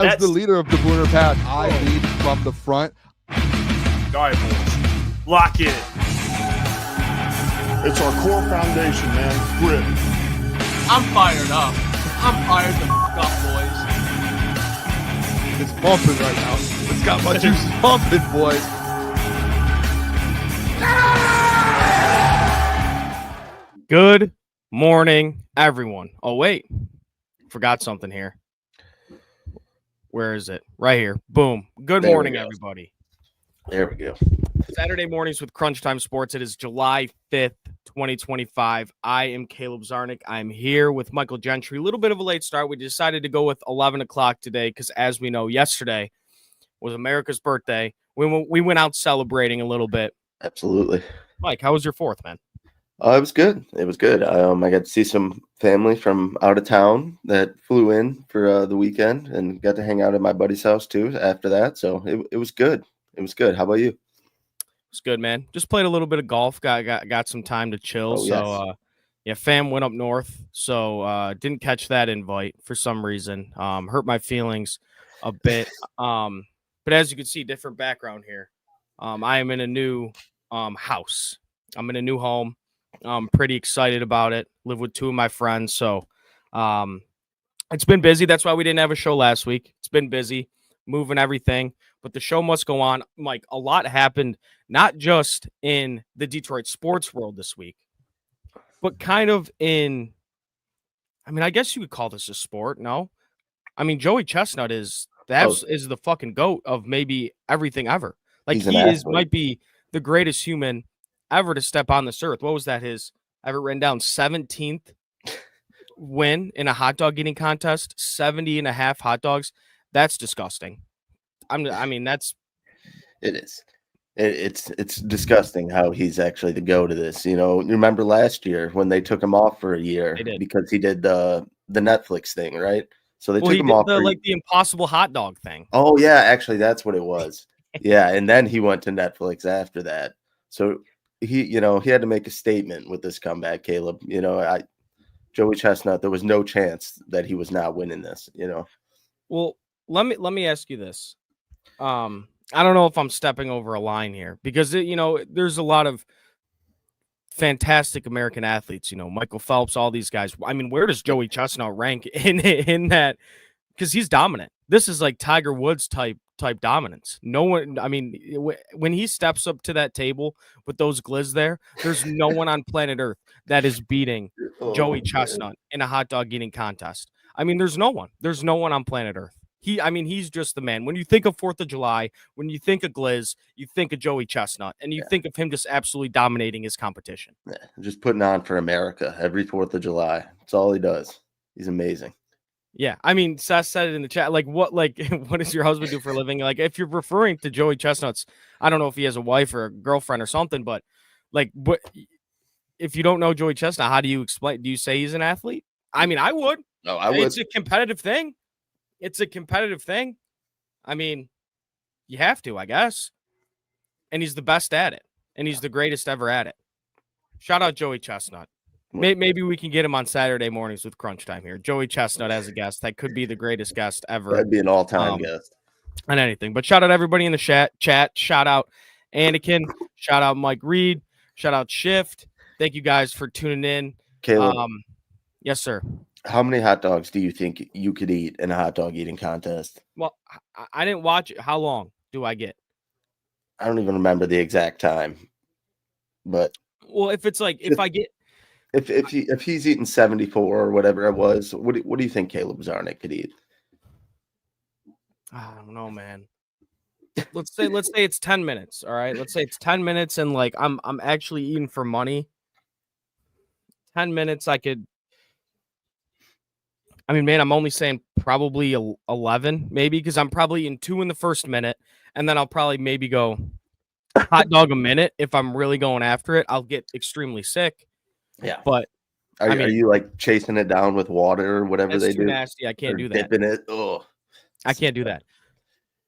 As the leader of the Booner Pack, I lead from the front. All right, boys. Lock in. It's our core foundation, man. Grit. I'm fired up. I'm fired the f*** up, boys. It's pumping right now. It's got my juices pumping, boys. Good morning, everyone. Oh, wait. Forgot something here. Where is it? Right here. Boom. Good morning, everybody. There we go. Saturday mornings with Crunch Time Sports. It is July 5th, 2025. I am Caleb Czarnik. I'm here with Michael Gentry. A little bit of a late start. We decided to go with 11 o'clock today because, as we know, yesterday was America's birthday. We went out celebrating a little bit. Absolutely. Mike, how was your 4th, man? It was good. It was good. I got to see some family from out of town that flew in for the weekend and got to hang out at my buddy's house too after that. So it was good. It was good. How about you? It's good, man. Just played a little bit of golf. Got some time to chill. Oh, so, fam went up north. So, didn't catch that invite for some reason. Hurt my feelings a bit. But as you can see, different background here. I am in a new house. I'm in a new home. I'm pretty excited about it. Live with 2 of my friends. So, it's been busy. That's why we didn't have a show last week. It's been busy, moving everything. But the show must go on. Mike, a lot happened, not just in the Detroit sports world this week, but kind of in, I guess you could call this a sport, no? Joey Chestnut is the fucking GOAT of maybe everything ever. Like, might be the greatest human ever to step on this earth. What was that? I have it written down, 17th win in a hot dog eating contest, 70 and a half hot dogs. That's disgusting. It is. It's disgusting how he's actually the go to this. You know, remember last year when they took him off for a year because he did the Netflix thing, right? So they took him off the Impossible hot dog thing. Oh yeah, actually that's what it was. Yeah, and then he went to Netflix after that. So he had to make a statement with this comeback, Caleb. Joey Chestnut, there was no chance that he was not winning this. Well, let me ask you this. I don't know if I'm stepping over a line here because, there's a lot of fantastic American athletes, Michael Phelps, all these guys. Where does Joey Chestnut rank in that? Because he's dominant. This is like Tiger Woods type dominance. No one, when he steps up to that table with those glizz there's no one on planet Earth that is beating Joey Chestnut in a hot dog eating contest. There's no one. There's no one on planet Earth. He's just the man. When you think of 4th of July, when you think of glizz, you think of Joey Chestnut, and you think of him just absolutely dominating his competition. Yeah, just putting on for America every 4th of July. That's all he does. He's amazing. Yeah, Seth said it in the chat. What does your husband do for a living? Like, if you're referring to Joey Chestnut's, I don't know if he has a wife or a girlfriend or something, but if you don't know Joey Chestnut, how do you explain? Do you say he's an athlete? I would. No, I would. It's a competitive thing. You have to, I guess. And he's the best at it. And he's the greatest ever at it. Shout out Joey Chestnut. Maybe we can get him on Saturday mornings with Crunch Time here. Joey Chestnut as a guest. That could be the greatest guest ever. That'd be an all-time guest. On anything. But shout out everybody in the chat. Shout out Anakin. Shout out Mike Reed. Shout out Shift. Thank you guys for tuning in. Caleb. Yes, sir. How many hot dogs do you think you could eat in a hot dog eating contest? Well, I didn't watch it. How long do I get? I don't even remember the exact time. But if he's eating 74 or whatever it was, what do you think Caleb Czarnik could eat? I don't know, man. Let's say it's 10 minutes. All right. Let's say it's 10 minutes and I'm actually eating for money. 10 minutes I could. I'm only saying probably 11, maybe, because I'm probably eating 2 in the first minute, and then I'll probably maybe go hot dog a minute. If I'm really going after it, I'll get extremely sick. Yeah. But are you chasing it down with water or whatever they do? Nasty. I can't do that. Dipping it. Oh, I can't do that.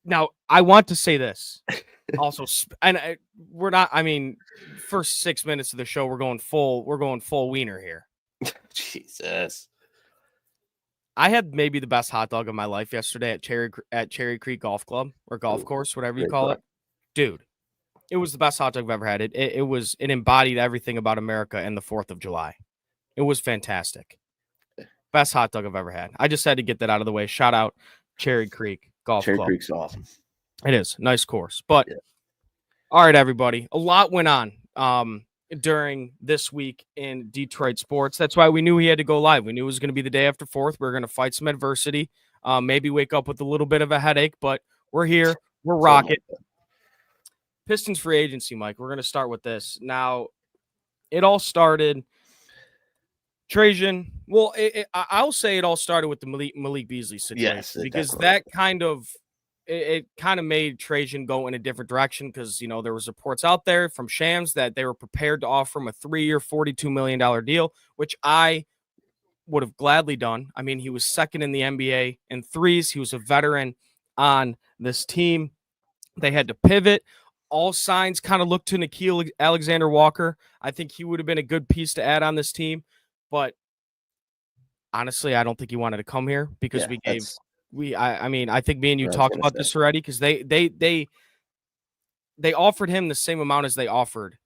Now, I want to say this also, and we're not, first 6 minutes of the show, we're going full wiener here. Jesus. I had maybe the best hot dog of my life yesterday at Cherry Creek Golf Club or golf course, whatever you call it. Dude, it was the best hot dog I've ever had. It embodied everything about America and the 4th of July. It was fantastic. Best hot dog I've ever had. I just had to get that out of the way. Shout out Cherry Creek Golf Club. Cherry Creek's awesome. It is. Nice course. But all right, everybody. A lot went on during this week in Detroit sports. That's why we knew he had to go live. We knew it was going to be the day after 4th. We were going to fight some adversity, maybe wake up with a little bit of a headache, but we're here. We're rocking. Pistons free agency, Mike. We're going to start with this. Now, it all started, Trajan. Well, I'll say it all started with the Malik Beasley situation, because that kind of made Trajan go in a different direction, because, you know, there was reports out there from Shams that they were prepared to offer him a 3-year, $42 million deal, which I would have gladly done. I mean, he was second in the NBA in threes. He was a veteran on this team. They had to pivot. All signs kind of looked to Nickeil Alexander-Walker. I think he would have been a good piece to add on this team, but honestly, I don't think he wanted to come here, because I think me and you talked about this already, because they offered him the same amount as they offered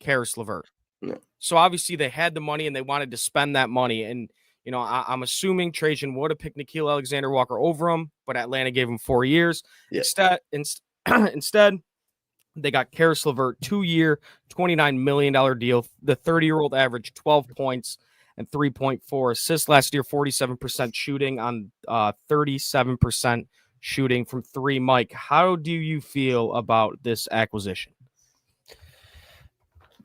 Karis LeVert. Yeah. So obviously they had the money and they wanted to spend that money. And, you know, I'm assuming Trajan would have picked Nickeil Alexander-Walker over him, but Atlanta gave him 4 years. Yeah. Instead, they got Karis LeVert, 2-year, $29 million deal. The 30-year-old averaged 12 points and 3.4 assists last year, 47% shooting on 37% shooting from three. Mike, how do you feel about this acquisition?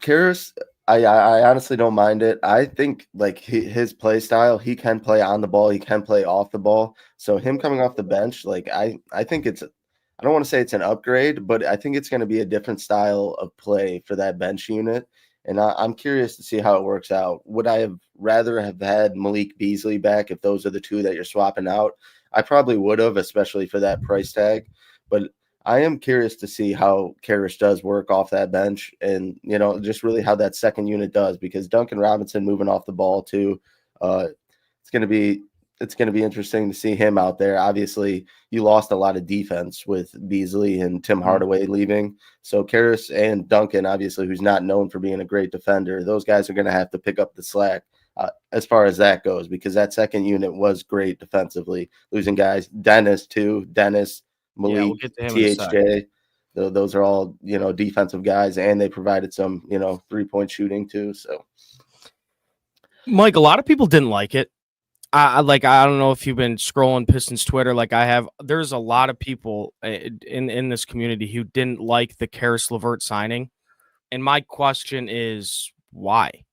Karis, I honestly don't mind it. I think like his play style, he can play on the ball, he can play off the ball. So him coming off the bench, like I think I don't want to say it's an upgrade, but I think it's going to be a different style of play for that bench unit. And I'm curious to see how it works out. Would I have rather have had Malik Beasley back if those are the two that you're swapping out? I probably would have, especially for that price tag. But I am curious to see how Karis does work off that bench, and, you know, just really how that second unit does, because Duncan Robinson moving off the ball too. It's going to be interesting to see him out there. Obviously, you lost a lot of defense with Beasley and Tim Hardaway leaving. So Karis and Duncan, obviously, who's not known for being a great defender, those guys are going to have to pick up the slack as far as that goes, because that second unit was great defensively. Losing guys, Dennis, Malik, we'll get to him THJ. Those are all, you know, defensive guys, and they provided some, you know, 3-point shooting too. So, Mike, a lot of people didn't like it. I don't know if you've been scrolling Pistons Twitter like I have. There's a lot of people in this community who didn't like the Karis LeVert signing. And my question is, why?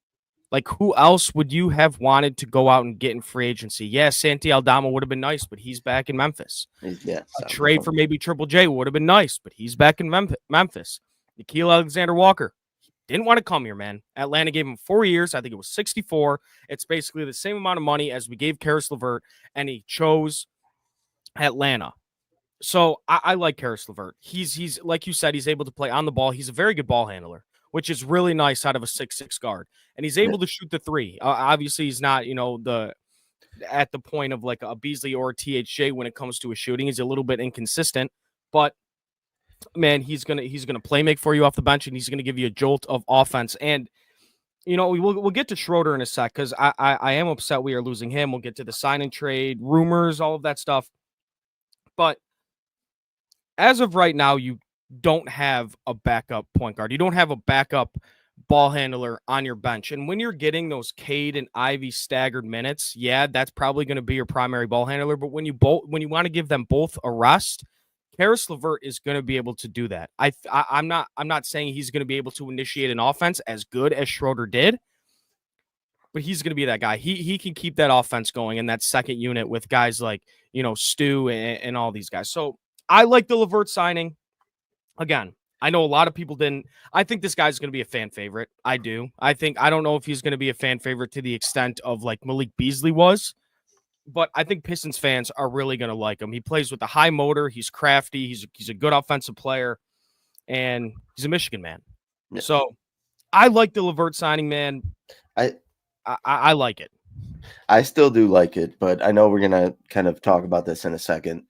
Like, who else would you have wanted to go out and get in free agency? Yeah, Santi Aldama would have been nice, but he's back in Memphis. Yeah, a trade for maybe Triple J would have been nice, but he's back in Memphis. Nickeil Alexander-Walker didn't want to come here, man. Atlanta gave him 4 years. I think it was 64. It's basically the same amount of money as we gave Karis LeVert, and he chose Atlanta. So I like Karis LeVert. He's like you said, he's able to play on the ball. He's a very good ball handler, which is really nice out of a 6'6" guard. And he's able to shoot the three. Obviously, he's not, you know, at the point of like a Beasley or a THJ when it comes to his shooting. He's a little bit inconsistent, but man, he's gonna play make for you off the bench, and he's gonna give you a jolt of offense. And you know, we'll get to Schroeder in a sec, because I am upset we are losing him. We'll get to the sign and trade rumors, all of that stuff. But as of right now, you don't have a backup point guard. You don't have a backup ball handler on your bench. And when you're getting those Cade and Ivy staggered minutes, yeah, that's probably going to be your primary ball handler. But when you want to give them both a rest, Karis LeVert is going to be able to do that. I'm not saying he's going to be able to initiate an offense as good as Schroeder did, but he's going to be that guy. He can keep that offense going in that second unit with guys like, you know, Stu and all these guys. So I like the LeVert signing. Again, I know a lot of people didn't. I think this guy's going to be a fan favorite. I do. I don't know if he's going to be a fan favorite to the extent of like Malik Beasley was, but I think Pistons fans are really going to like him. He plays with a high motor. He's crafty. He's a good offensive player, and he's a Michigan man. Yeah. So I like the LeVert signing, man. I like it. I still do like it, but I know we're gonna kind of talk about this in a second.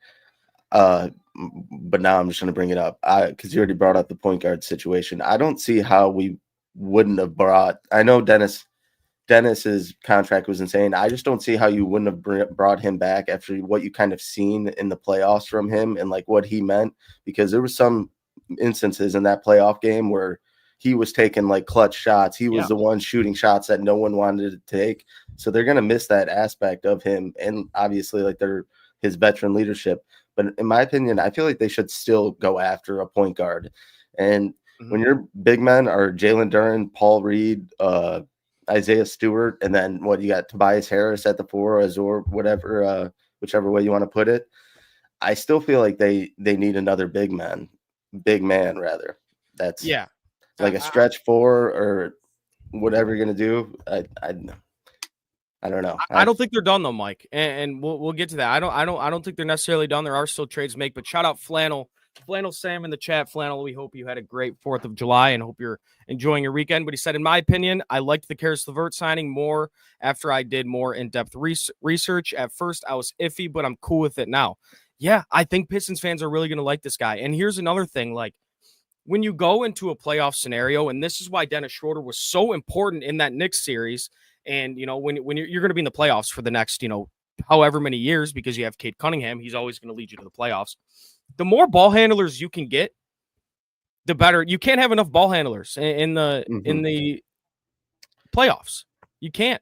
But now I'm just gonna bring it up because you already brought up the point guard situation. I don't see how we wouldn't have brought. I know Dennis's contract was insane. I just don't see how you wouldn't have brought him back after what you kind of seen in the playoffs from him and like what he meant, because there was some instances in that playoff game where he was taking like clutch shots. He was the one shooting shots that no one wanted to take. So they're going to miss that aspect of him. And obviously like his veteran leadership. But in my opinion, I feel like they should still go after a point guard. And when your big men are Jalen Duren, Paul Reed, Isaiah Stewart, and then what you got, Tobias Harris at the 4, Azor, whatever, whichever way you want to put it. I still feel like they need another big man rather. That's like a stretch 4 or whatever you're gonna do. I don't know. I don't think they're done though, Mike, and we'll get to that. I don't think they're necessarily done. There are still trades to make, but shout out Flannel Sam in the chat. Flannel, we hope you had a great 4th of July and hope you're enjoying your weekend. But he said, in my opinion, I liked the Karis LeVert signing more after I did more in-depth research. At first, I was iffy, but I'm cool with it now. Yeah, I think Pistons fans are really going to like this guy. And here's another thing, like when you go into a playoff scenario, and this is why Dennis Schroeder was so important in that Knicks series. And, you know, when you're going to be in the playoffs for the next, you know, however many years, because you have Cade Cunningham, he's always going to lead you to the playoffs. The more ball handlers you can get, the better. You can't have enough ball handlers in the playoffs. You can't.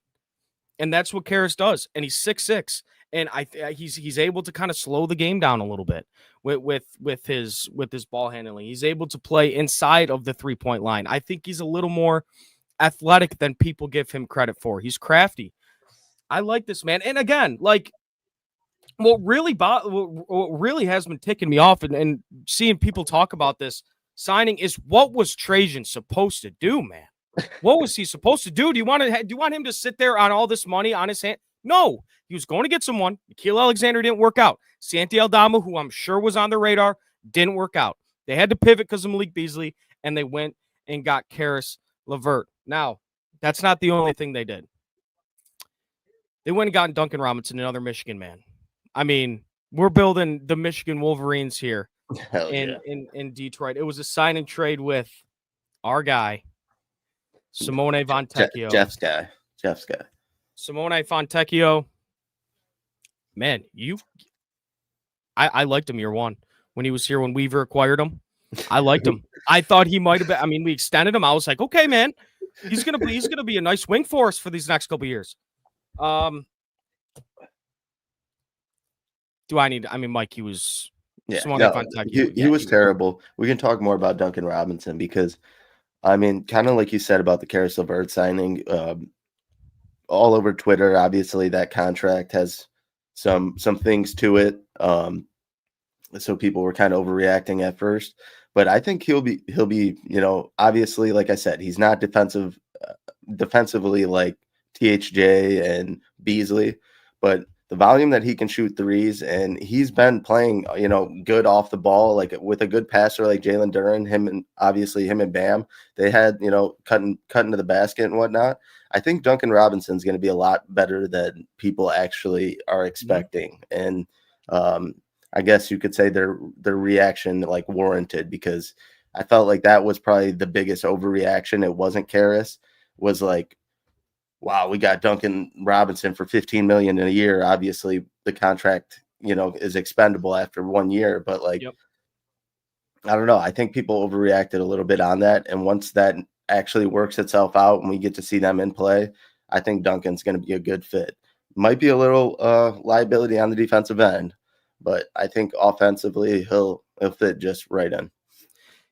And that's what Karis does. And he's 6'6". And he's able to kind of slow the game down a little bit with his ball handling. He's able to play inside of the 3-point line. I think he's a little more athletic than people give him credit for. He's crafty. I like this man. And again, like what really has been ticking me off and seeing people talk about this signing is, what was Trajan supposed to do, man? What was he supposed to do? Do you want him to sit there on all this money on his hand? No, he was going to get someone. Nickeil Alexander didn't work out. Santi Aldama, who I'm sure was on the radar, didn't work out. They had to pivot because of Malik Beasley, and they went and got Karis LeVert. Now, that's not the only thing they did. They went and got Duncan Robinson, another Michigan man. I mean, we're building the Michigan Wolverines here in Detroit. It was a sign and trade with our guy, Simone Fontecchio. Jeff's guy. Simone Fontecchio. Man, I liked him year one when he was here, when Weaver acquired him. I liked him. I thought he might have been. I mean, we extended him. I was like, okay, man, he's gonna be a nice wing for us for these next couple of years. Mike, he was. He was terrible. We can talk more about Duncan Robinson because, I mean, kind of like you said about the Karis LeVert signing, all over Twitter. Obviously, that contract has some things to it. So people were kind of overreacting at first, but I think he'll be, you know, obviously, like I said, he's not defensively like THJ and Beasley, but the volume that he can shoot threes, and he's been playing, you know, good off the ball, like with a good passer like Jalen Duren, him and Bam, they had, you know, cutting to the basket and whatnot. I think Duncan Robinson's going to be a lot better than people actually are expecting. And I guess you could say their reaction like warranted, because I felt like that was probably the biggest overreaction. It wasn't Karis, was like, wow, we got Duncan Robinson for $15 million in a year. Obviously, the contract, you know, is expendable after 1 year. But like, I don't know. I think people overreacted a little bit on that. And once that actually works itself out and we get to see them in play, I think Duncan's going to be a good fit. Might be a little liability on the defensive end, but I think offensively he'll fit just right in.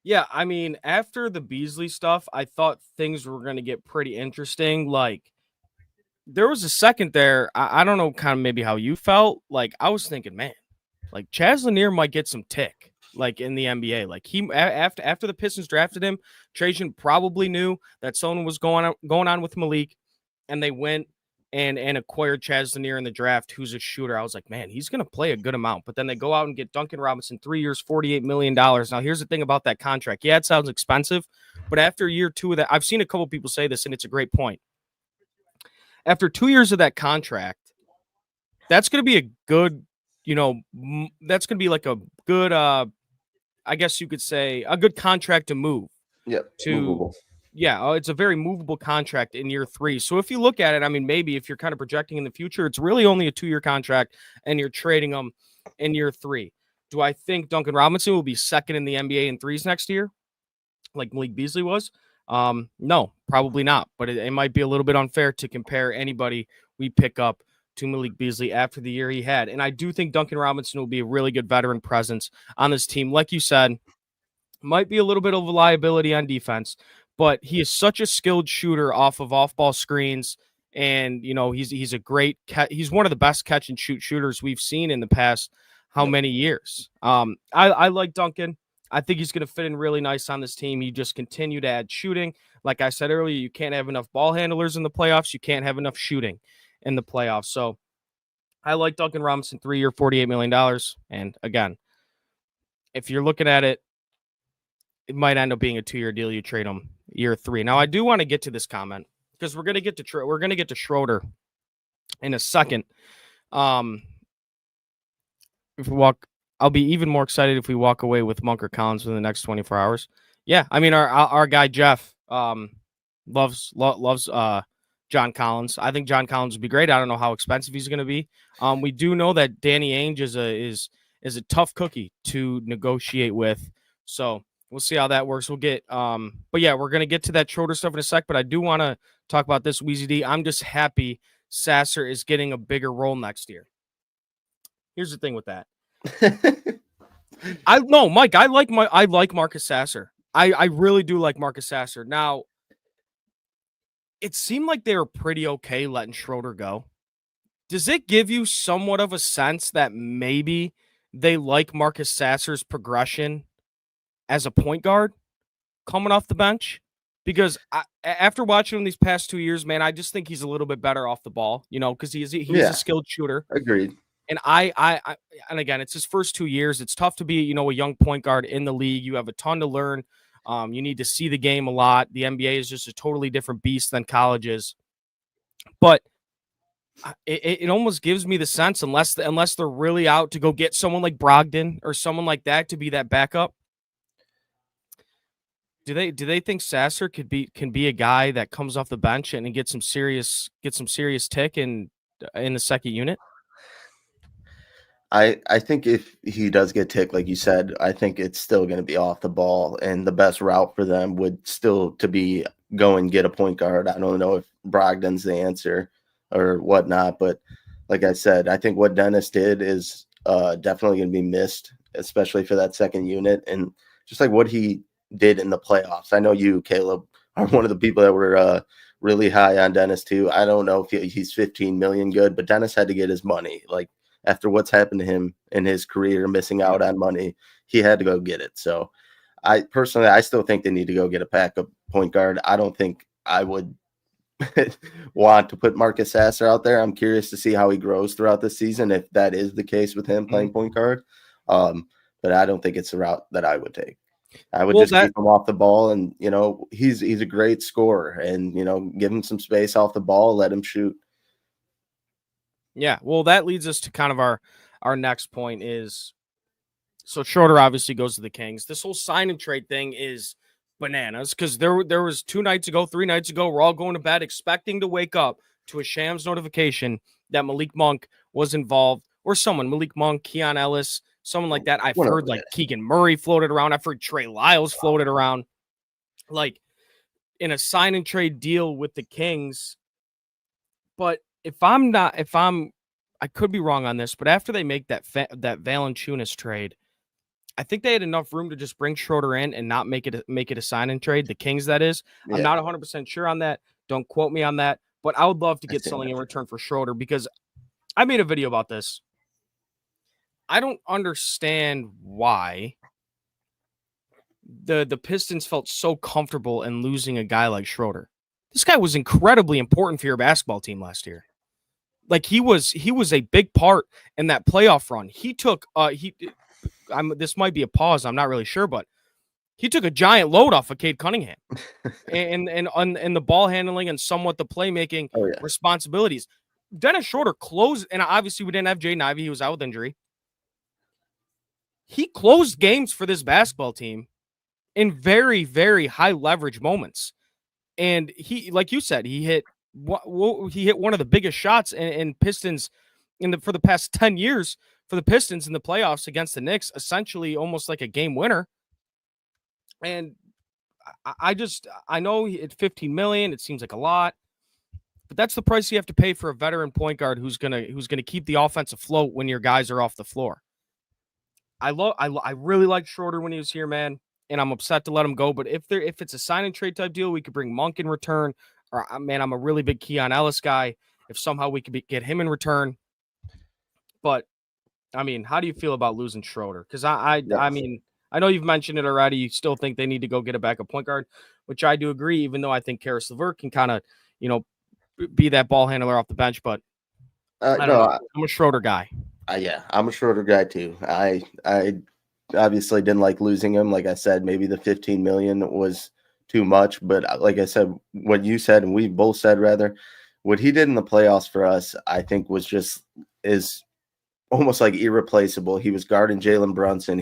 Yeah, I mean, after the Beasley stuff, I thought things were going to get pretty interesting. Like, there was a second there. I don't know kind of maybe how you felt. Like, I was thinking, man, like Chaz Lanier might get some tick, like in the NBA. Like he after the Pistons drafted him, Trajan probably knew that something was going on with Malik, and they went and acquired Chaz Lanier in the draft, who's a shooter. I was like, man, he's going to play a good amount. But then they go out and get Duncan Robinson, 3 years, $48 million. Now, here's the thing about that contract. Yeah, it sounds expensive, but after year two of that, I've seen a couple people say this, and it's a great point. after 2 years of that contract, that's going to be a good, that's going to be like a good, I guess you could say, a good contract to move. Yep. To, it's a very movable contract in year 3. So if you look at it, I mean, maybe if you're kind of projecting in the future, it's really only a 2-year contract and you're trading them in year 3. Do I think Duncan Robinson will be second in the NBA in threes next year, like Malik Beasley was? No, probably not. But it might be a little bit unfair to compare anybody we pick up to Malik Beasley after the year he had. And I do think Duncan Robinson will be a really good veteran presence on this team. Like you said, might be a little bit of a liability on defense, but he is such a skilled shooter off of off-ball screens. And, he's a great he's one of the best catch and shoot shooters we've seen in the past how many years. I like Duncan. I think he's going to fit in really nice on this team. He just continue to add shooting. Like I said earlier, you can't have enough ball handlers in the playoffs. You can't have enough shooting in the playoffs. So I like Duncan Robinson, 3-year, $48 million. And again, if you're looking at it, it might end up being a 2-year deal. You trade him year 3. Now, I do want to get to this comment because we're going to get to Schroeder in a second. If we I'll be even more excited if we walk away with Monk or Collins within the next 24 hours. Yeah, I mean our guy Jeff loves John Collins. I think John Collins would be great. I don't know how expensive he's going to be. We do know that Danny Ainge is a tough cookie to negotiate with. So we'll see how that works. We'll get but yeah, we're going to get to that Schroeder stuff in a sec, but I do want to talk about this, Weezy D. I'm just happy Sasser is getting a bigger role next year. Here's the thing with that. Mike, I like Marcus Sasser. I really do like Marcus Sasser. Now, it seemed like they were pretty okay letting Schroeder go. Does it give you somewhat of a sense that maybe they like Marcus Sasser's progression as a point guard coming off the bench? Because after watching him these past 2 years, man, I just think he's a little bit better off the ball, because he's a skilled shooter. Agreed. And and again, it's his first 2 years. It's tough to be, a young point guard in the league. You have a ton to learn. You need to see the game a lot. The NBA is just a totally different beast than college is. But it almost gives me the sense, unless they're really out to go get someone like Brogdon or someone like that to be that backup. Do they think Sasser can be a guy that comes off the bench and get some serious tick in the second unit? I think if he does get ticked, like you said, I think it's still going to be off the ball, and the best route for them would still to be go and get a point guard. I don't know if Brogdon's the answer or whatnot, but like I said, I think what Dennis did is definitely going to be missed, especially for that second unit, and just like what he did in the playoffs. I know you, Caleb, are one of the people that were really high on Dennis too. I don't know if he's 15 million good, but Dennis had to get his money. Like, after what's happened to him in his career, missing out on money, he had to go get it. So I still think they need to go get a backup point guard. I don't think I would want to put Marcus Sasser out there. I'm curious to see how he grows throughout the season, if that is the case with him playing point guard. But I don't think it's the route that I would take. I would keep him off the ball, and he's a great scorer, and give him some space off the ball, let him shoot. Yeah, well, that leads us to kind of our next point is, so Schroeder obviously goes to the Kings. This whole sign and trade thing is bananas because there was 3 nights ago, we're all going to bed expecting to wake up to a Shams notification that Malik Monk was involved, or someone, Malik Monk, Keon Ellis, someone like that. I've heard like Keegan Murray floated around. I've heard Trey Lyles floated around, like in a sign and trade deal with the Kings. But I could be wrong on this, but after they make that Valanciunas trade, I think they had enough room to just bring Schroeder in and not make it a sign and trade. The Kings, that is. Yeah. I'm not 100% sure on that. Don't quote me on that, but I would love to get something in return for Schroeder because I made a video about this. I don't understand why the Pistons felt so comfortable in losing a guy like Schroeder. This guy was incredibly important for your basketball team last year. Like he was a big part in that playoff run. He took this might be a pause, I'm not really sure, but he took a giant load off of Cade Cunningham and the ball handling and somewhat the playmaking responsibilities. Dennis Schroeder closed, and obviously we didn't have Jaden Ivey. He was out with injury. He closed games for this basketball team in very, very high leverage moments. And he, like you said, he hit one of the biggest shots in Pistons for the past 10 years for the Pistons in the playoffs against the Knicks, essentially almost like a game winner. And I know it's $15 million. It seems like a lot, but that's the price you have to pay for a veteran point guard who's gonna keep the offense afloat when your guys are off the floor. I really liked Schroeder when he was here, man, and I'm upset to let him go. But if it's a sign and trade type deal, we could bring Monk in return. Or man, I'm a really big Keon Ellis guy. If somehow we could get him in return, but I mean, how do you feel about losing Schroeder? Because I mean, I know you've mentioned it already. You still think they need to go get a backup point guard, which I do agree. Even though I think Karis LeVert can kind of, be that ball handler off the bench, but I don't know. I'm a Schroeder guy. I'm a Schroeder guy too. I obviously didn't like losing him. Like I said, maybe the $15 million was too much, but like I said, what you said and we both said, rather, what he did in the playoffs for us, I think is almost like irreplaceable. He was guarding Jalen Brunson.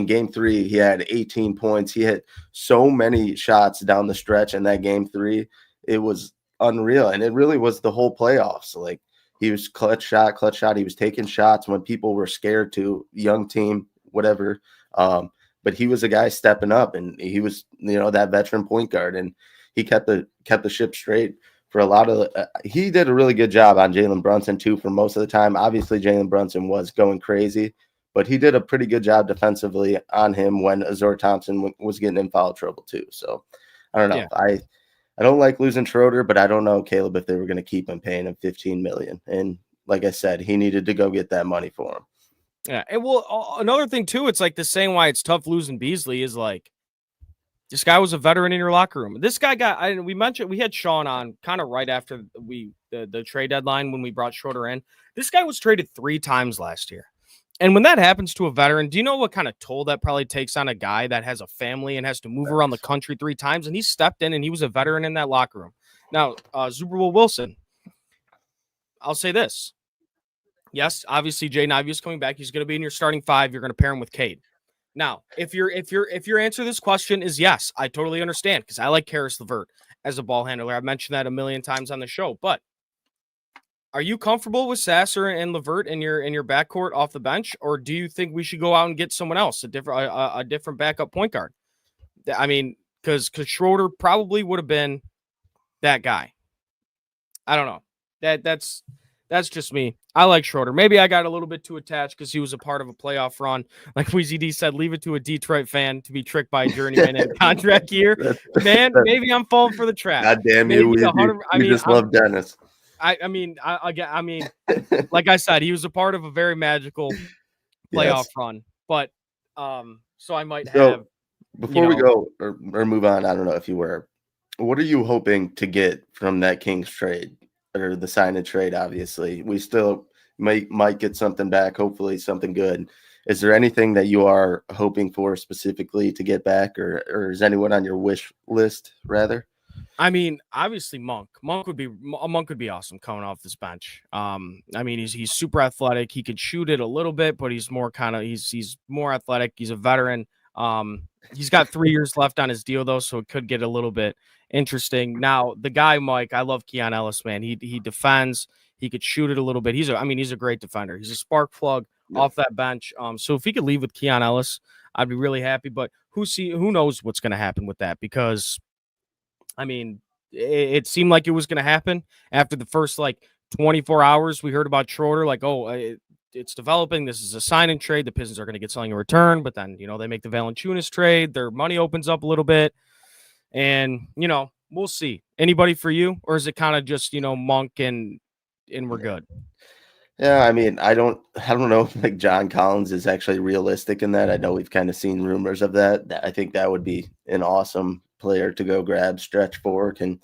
Game 3, he had 18 points. He hit so many shots down the stretch in that game 3. It was unreal, and it really was the whole playoffs. Like, he was clutch shot. He was taking shots when people were scared to, young team, whatever. But he was a guy stepping up, and he was, that veteran point guard, and he kept the ship straight for a lot of. He did a really good job on Jalen Brunson too for most of the time. Obviously, Jalen Brunson was going crazy, but he did a pretty good job defensively on him when Azor Thompson was getting in foul trouble too. So I don't know. Yeah. I don't like losing Schroeder, but I don't know, Caleb, if they were going to keep him, paying him $15 million. And like I said, he needed to go get that money for him. Yeah. And well, another thing too, it's like the same why it's tough losing Beasley is like, this guy was a veteran in your locker room. This guy we had Sean on kind of right after the trade deadline when we brought Schroeder in. This guy was traded 3 times last year. And when that happens to a veteran, do you know what kind of toll that probably takes on a guy that has a family and has to move around the country 3 times? And he stepped in and he was a veteran in that locker room. Now, Zubair Wilson, I'll say this. Yes, obviously Jaden Ivey is coming back. He's going to be in your starting 5. You're going to pair him with Cade. Now, if your answer to this question is yes, I totally understand, because I like Karis LeVert as a ball handler. I've mentioned that a million times on the show. But are you comfortable with Sasser and LeVert in your backcourt off the bench, or do you think we should go out and get someone else, a different backup point guard? I mean, because Schroeder probably would have been that guy. I don't know. That's just me. I like Schroeder. Maybe I got a little bit too attached because he was a part of a playoff run. Like Weezy D said, leave it to a Detroit fan to be tricked by a journirman in contract year. Man, maybe I'm falling for the trap. God damn you, Weezy. You just love Dennis. I mean, like I said, he was a part of a very magical playoff run. But so I might have. Before we go or move on, I don't know if you were. What are you hoping to get from that Kings trade? Or the sign and trade, obviously. We still might get something back, hopefully something good. Is there anything that you are hoping for specifically to get back, or is anyone on your wish list, rather? I mean, obviously Monk would be awesome coming off this bench. I mean, he's super athletic. He could shoot it a little bit, but he's more he's more athletic. He's a veteran. He's got 3 years left on his deal though, so it could get a little bit interesting. Now, the guy, Mike, I love Keon Ellis, man. He defends. He could shoot it a little bit. He's a great defender. He's a spark plug off that bench. So if he could leave with Keon Ellis, I'd be really happy. But who knows what's going to happen with that? Because, I mean, it seemed like it was going to happen after the first 24 hours. We heard about Schroeder, it's developing. This is a sign and trade. The Pistons are going to get something in return, but then, they make the Valanciunas trade. Their money opens up a little bit. And, we'll see. Anybody for you? Or is it kind of just, Monk and we're good? Yeah, I mean, I don't know if John Collins is actually realistic in that. I know we've kind of seen rumors of that. I think that would be an awesome player to go grab, stretch for, can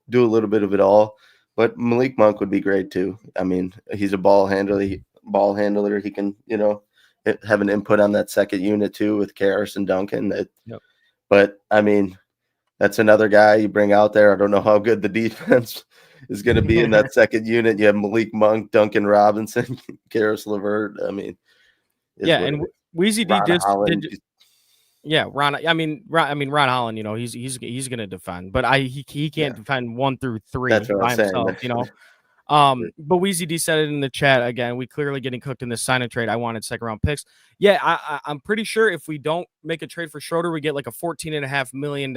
do a little bit of it all. But Malik Monk would be great too. I mean, he's a ball handler. He can, have an input on that second unit too with Karis and Duncan. But I mean, that's another guy you bring out there. I don't know how good the defense is going to be in that second unit. You have Malik Monk, Duncan Robinson, Karis LeVert. I mean, and Weezy D Holland. Yeah, Ron. I mean, Ron Holland. You know, he's going to defend, but he can't defend 1 through 3 That's what by I'm saying. himself. You know, but Weezy D said it in the chat again. We clearly getting cooked in this sign and trade. I wanted second round picks. Yeah, I'm pretty sure if we don't make a trade for Schroeder, we get like a $14.5 million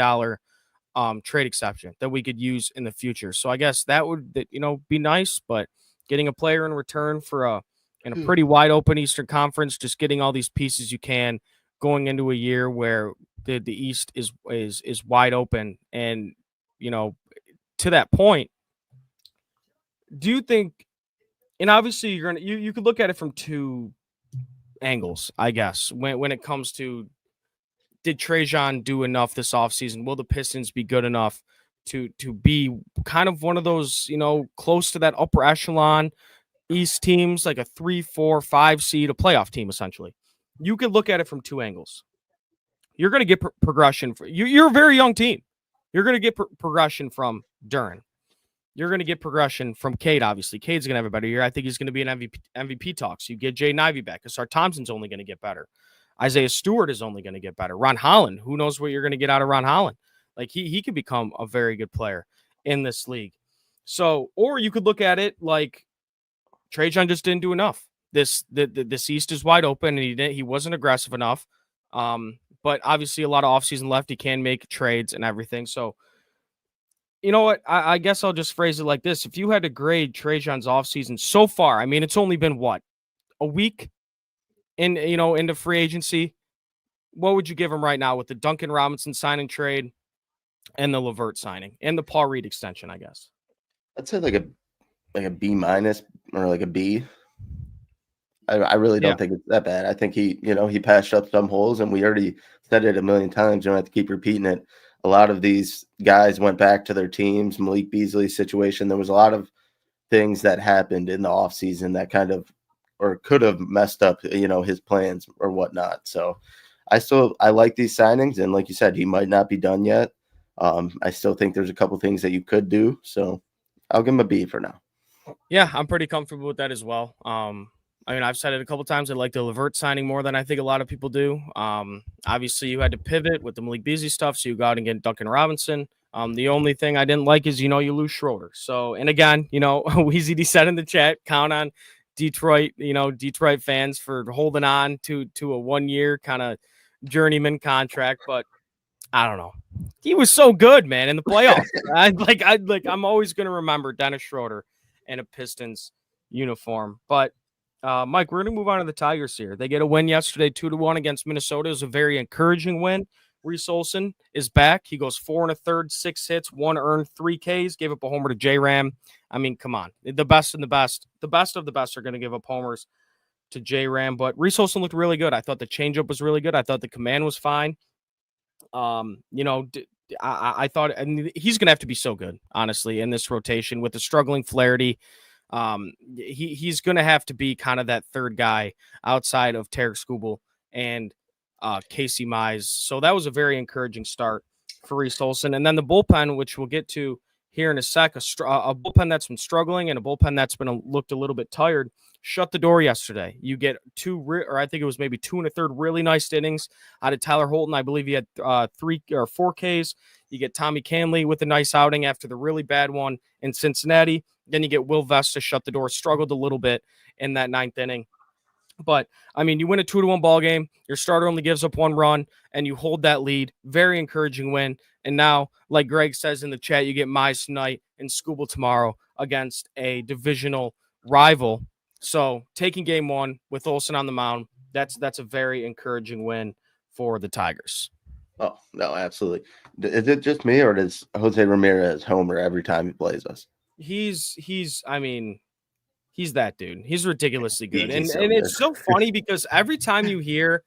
trade exception that we could use in the future. So I guess that would be nice, but getting a player in return for in a pretty wide open Eastern Conference, just getting all these pieces you can going into a year where the East is wide open. And to that point, do you think, and obviously you could look at it from two angles, I guess, when it comes to, did Trajan do enough this offseason? Will the Pistons be good enough to be kind of one of those, close to that upper echelon East teams, like a 3, 4, 5 seed, a playoff team, essentially? You could look at it from two angles. You're going to get progression. You're a very young team. You're going to get progression from Duren. You're going to get progression from Cade, obviously. Cade's going to have a better year. I think he's going to be an MVP talks. You get Jaden Ivey back. Asar Thompson's only going to get better. Isaiah Stewart is only going to get better. Ron Holland, who knows what you're going to get out of Ron Holland? Like, he could become a very good player in this league. So, or you could look at it like Trajan just didn't do enough. This East is wide open, and he wasn't aggressive enough. But obviously a lot of offseason left. He can make trades and everything. So, you know what? I guess I'll just phrase it like this. If you had to grade Trajan's offseason so far, I mean, it's only been a week into free agency. What would you give him right now with the Duncan Robinson sign and trade and the LeVert signing and the Paul Reed extension, I guess? I'd say like a B- or like a B. I really don't think it's that bad. I think he patched up some holes, and we already said it a million times. You don't have to keep repeating it. A lot of these guys went back to their teams. Malik Beasley's situation, there was a lot of things that happened in the offseason that kind of, or could have messed up, his plans or whatnot. So I like these signings. And like you said, he might not be done yet. I still think there's a couple things that you could do. So I'll give him a B for now. Yeah, I'm pretty comfortable with that as well. I mean, I've said it a couple times. I like the LeVert signing more than I think a lot of people do. Obviously, you had to pivot with the Malik Beasley stuff, so you go out and get Duncan Robinson. The only thing I didn't like is, you lose Schroeder. So, and again, Weezy D said in the chat, count on Detroit fans for holding on to a 1-year kind of journeyman contract. But I don't know. He was so good, man, in the playoffs. I'm always going to remember Dennis Schroeder in a Pistons uniform. But Mike, we're going to move on to the Tigers here. They get a win yesterday, 2-1 against Minnesota. It was a very encouraging win. Reese Olson is back. He goes 4 1/3, 6 hits, 1 earned, 3 Ks, gave up a homer to J-Ram. I mean, come on. The best of the best are going to give up homers to J-Ram. But Reese Olson looked really good. I thought the changeup was really good. I thought the command was fine. I thought, and he's going to have to be so good, honestly, in this rotation with the struggling Flaherty. He's going to have to be kind of that third guy outside of Tarek Skubal and Casey Mize. So that was a very encouraging start for Reese Olson. And then the bullpen, which we'll get to here in a sec, a bullpen that's been struggling and a bullpen that's been looked a little bit tired, shut the door yesterday. You get I think it was maybe 2 1/3 really nice innings out of Tyler Holton. I believe he had 3 or 4 Ks. You get Tommy Canley with a nice outing after the really bad one in Cincinnati. Then you get Will Vesta shut the door, struggled a little bit in that 9th inning. But, I mean, you win a 2-1 ball game. Your starter only gives up 1 run, and you hold that lead. Very encouraging win. And now, like Greg says in the chat, you get Mize tonight and Skubal tomorrow against a divisional rival. So, taking game 1 with Olson on the mound, that's a very encouraging win for the Tigers. Oh, no, absolutely. Is it just me, or does Jose Ramirez homer every time he plays us? He's that dude. He's ridiculously good. And it's so funny because every time you hear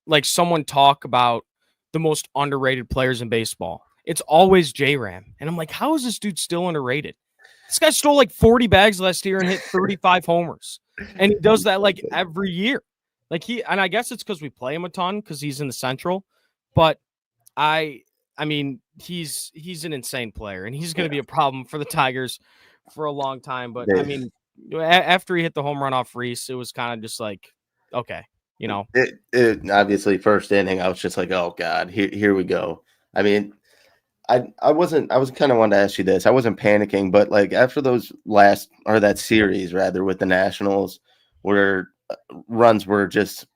like someone talk about the most underrated players in baseball, it's always J-Ram. And I'm like, how is this dude still underrated? This guy stole like 40 bags last year and hit 35 homers. And he does that like every year. Like and I guess it's because we play him a ton because he's in the Central, but I mean, he's an insane player, and he's going to be a problem for the Tigers for a long time. But I mean, after he hit the home run off Reese, it was kind of just like, okay, you know, it obviously first inning, I was just like, oh God, here we go. I mean, I was kind of wanting to ask you this. I wasn't panicking, but like after that series rather with the Nationals, where runs were just,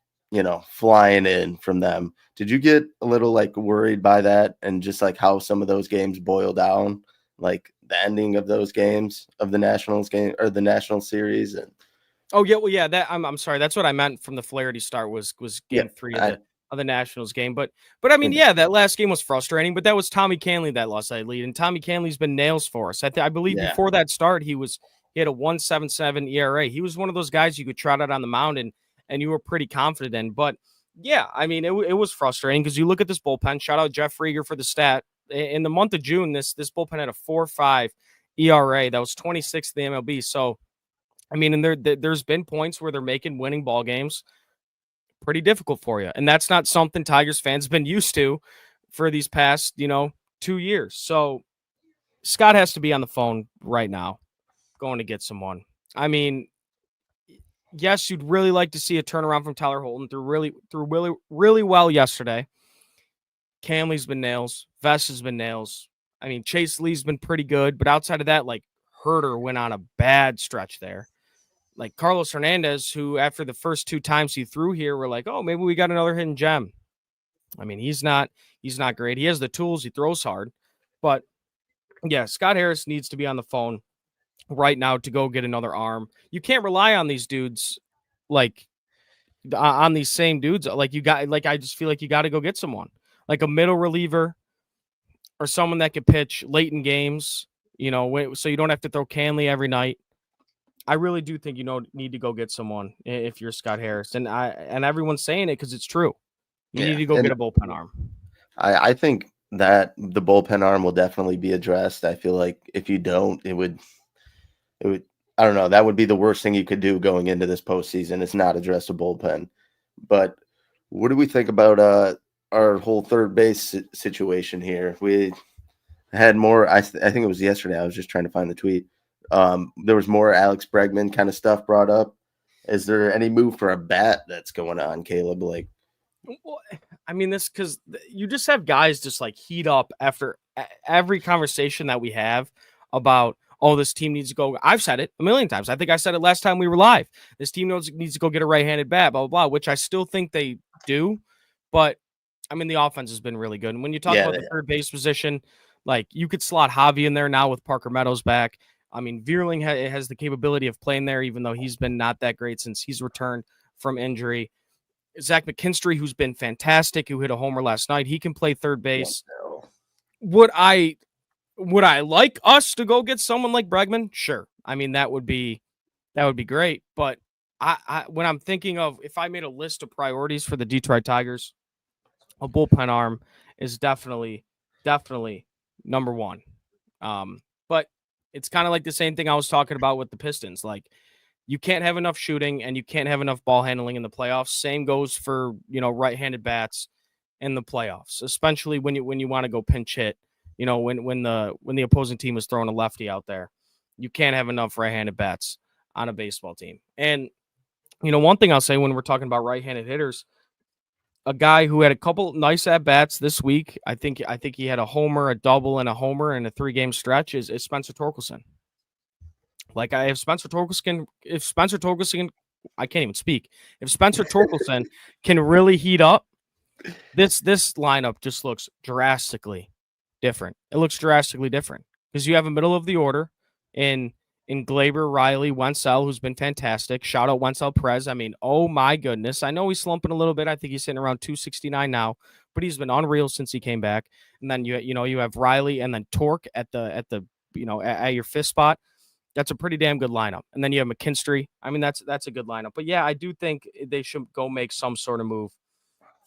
flying in from them. Did you get a little like worried by that and just like how some of those games boil down, like the ending of those games of the Nationals game or the National series? And oh yeah, well yeah, that I'm sorry, that's what I meant from the Flaherty start was game 3 of the Nationals game. But I mean, yeah, that last game was frustrating, but that was Tommy Canley that lost that lead, and Tommy Canley's been nails for us. I believe before that start, he had a 1.77 ERA. He was one of those guys you could trot out on the mound and you were pretty confident in. But yeah, I mean, it was frustrating because you look at this bullpen. Shout out Jeff Iafrate for the stat. In the month of June, this bullpen had a 4.5 ERA. That was 26th in the MLB. So, I mean, and there's been points where they're making winning ball games pretty difficult for you. And that's not something Tigers fans have been used to for these past, 2 years. So Scott has to be on the phone right now going to get someone. I mean, yes, you'd really like to see a turnaround from Tyler Holton through really well yesterday. Camley's been nails. Vest has been nails. I mean, Chase Lee's been pretty good, but outside of that, like Herder went on a bad stretch there. Like Carlos Hernandez, who after the first 2 times he threw here, we're like, oh, maybe we got another hidden gem. I mean, he's not great. He has the tools. He throws hard. But, yeah, Scott Harris needs to be on the phone right now to go get another arm. You can't rely on these dudes, like, on these same dudes. Like, I just feel like you got to go get someone. Like a middle reliever or someone that can pitch late in games, so you don't have to throw Canley every night. I really do think need to go get someone if you're Scott Harris, and everyone's saying it because it's true. You need to go get a bullpen arm. I think that the bullpen arm will definitely be addressed. I feel like if you don't, it would. I don't know. That would be the worst thing you could do going into this postseason. It's not address a bullpen. But what do we think about our whole third base situation here? We had more. I think it was yesterday. I was just trying to find the tweet. There was more Alex Bregman kind of stuff brought up. Is there any move for a bat that's going on, Caleb? Like, well, I mean, this because you just have guys just like heat up after every conversation that we have about, oh, this team needs to go. I've said it a million times. I think I said it last time we were live. This team needs to go get a right-handed bat, blah, blah, blah, which I still think they do. But, I mean, the offense has been really good. And when you talk about the third base position, like you could slot Javi in there now with Parker Meadows back. I mean, Vierling has the capability of playing there, even though he's been not that great since he's returned from injury. Zach McKinstry, who's been fantastic, who hit a homer last night, he can play third base. Would I like us to go get someone like Bregman? Sure. I mean, that would be great. But I when I'm thinking of if I made a list of priorities for the Detroit Tigers, a bullpen arm is definitely number one. But it's kind of like the same thing I was talking about with the Pistons. Like, you can't have enough shooting and you can't have enough ball handling in the playoffs. Same goes for, right-handed bats in the playoffs, especially when you want to go pinch hit. When the opposing team is throwing a lefty out there, you can't have enough right-handed bats on a baseball team. And, one thing I'll say when we're talking about right-handed hitters, a guy who had a couple nice at-bats this week, I think he had a homer, a double, and a homer in a 3-game stretch, is Spencer Torkelson. Like, if Spencer Torkelson, I can't even speak. If Spencer Torkelson can really heat up, this lineup just looks drastically different. It looks drastically different because you have a middle of the order in Glaber, Riley, Wenzel, who's been fantastic. Shout out Wenzel Perez. I mean, oh my goodness. I know he's slumping a little bit. I think he's sitting around 269 now, but he's been unreal since he came back. And then you have Riley and then Torque at the at your fifth spot. That's a pretty damn good lineup. And then you have McKinstry. I mean, that's a good lineup. But yeah, I do think they should go make some sort of move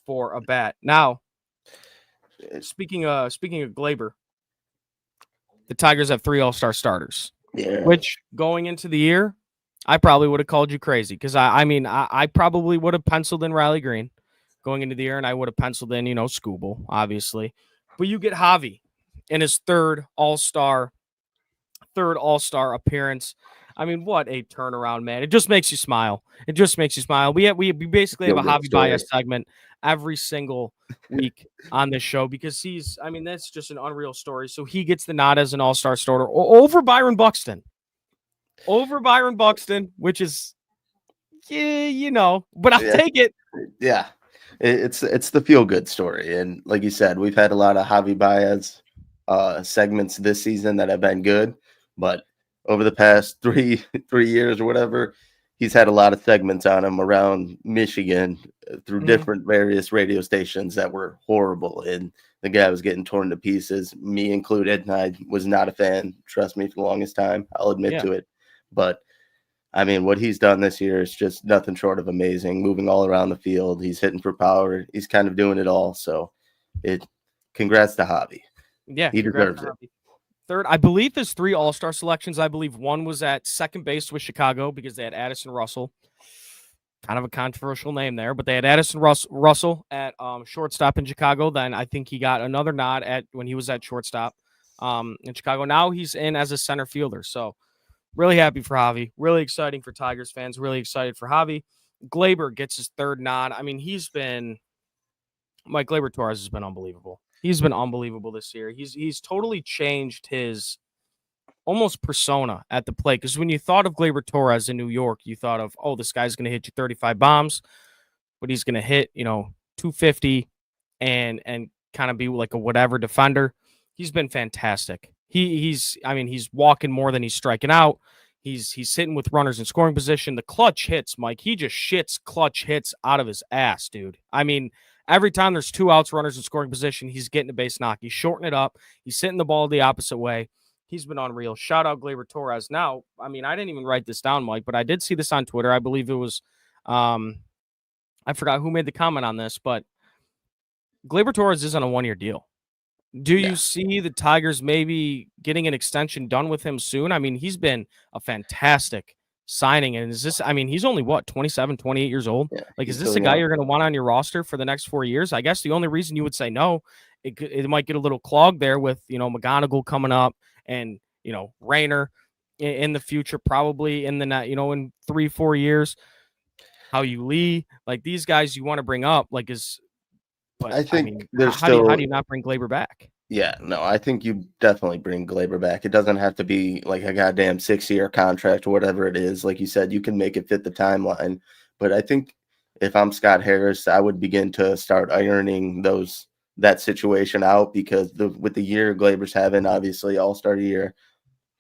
for a bat. Now, speaking of Glaber, the Tigers have 3 all-star starters. Yeah. Which going into the year, I probably would have called you crazy because I probably would have penciled in Riley Green going into the year, and I would have penciled in, Skubal, obviously. But you get Javi in his third All-Star appearance. I mean, what a turnaround, man. It just makes you smile. It just makes you smile. We basically have a Javi bias segment every single week on this show because that's just an unreal story. So he gets the nod as an all-star starter over Byron Buxton. Which is, but I'll take it. Yeah. It's the feel-good story. And like you said, we've had a lot of Javi Baez segments this season that have been good, but over the past three years or whatever, he's had a lot of segments on him around Michigan through different various radio stations that were horrible. And the guy was getting torn to pieces, me included. And I was not a fan, trust me, for the longest time. I'll admit to it. But I mean, what he's done this year is just nothing short of amazing, moving all around the field. He's hitting for power. He's kind of doing it all. So congrats to Javi. Yeah, he deserves it. Third, I believe there's 3 all-star selections. I believe one was at second base with Chicago because they had Addison Russell. Kind of a controversial name there, but they had Addison Russell at shortstop in Chicago. Then I think he got another nod when he was at shortstop in Chicago. Now he's in as a center fielder. So really happy for Javi. Really exciting for Tigers fans. Really excited for Javi. Gleyber gets his third nod. I mean, Mike Gleyber Torres has been unbelievable. He's been unbelievable this year. He's totally changed his almost persona at the plate. Because when you thought of Gleyber Torres in New York, you thought of, this guy's going to hit you 35 bombs, but he's going to hit, 250 and kind of be like a whatever defender. He's been fantastic. He's walking more than he's striking out. He's sitting with runners in scoring position. The clutch hits, Mike. He just shits clutch hits out of his ass, dude. I mean, every time there's 2 outs, runners in scoring position, he's getting a base knock. He's shortening it up. He's hitting the ball the opposite way. He's been unreal. Shout out Gleyber Torres. Now, I mean, I didn't even write this down, Mike, but I did see this on Twitter. I believe it was, I forgot who made the comment on this, but Gleyber Torres is on a 1-year deal. Do you see the Tigers maybe getting an extension done with him soon? I mean, he's been a fantastic signing. And he's only 27, 28 years old. Yeah, like, is this a guy you're going to want on your roster for the next 4 years? I guess the only reason you would say no, it might get a little clogged there with, McGonigal coming up and, Rayner in the future, probably in the, in 3-4 years. How you Lee, like these guys you want to bring up, like how do you not bring Gleyber back? Yeah, no, I think you definitely bring Gleyber back. It doesn't have to be like a goddamn 6-year contract or whatever it is. Like you said, you can make it fit the timeline. But I think if I'm Scott Harris, I would begin to start ironing that situation out because with the year Gleyber's having, obviously all-star year,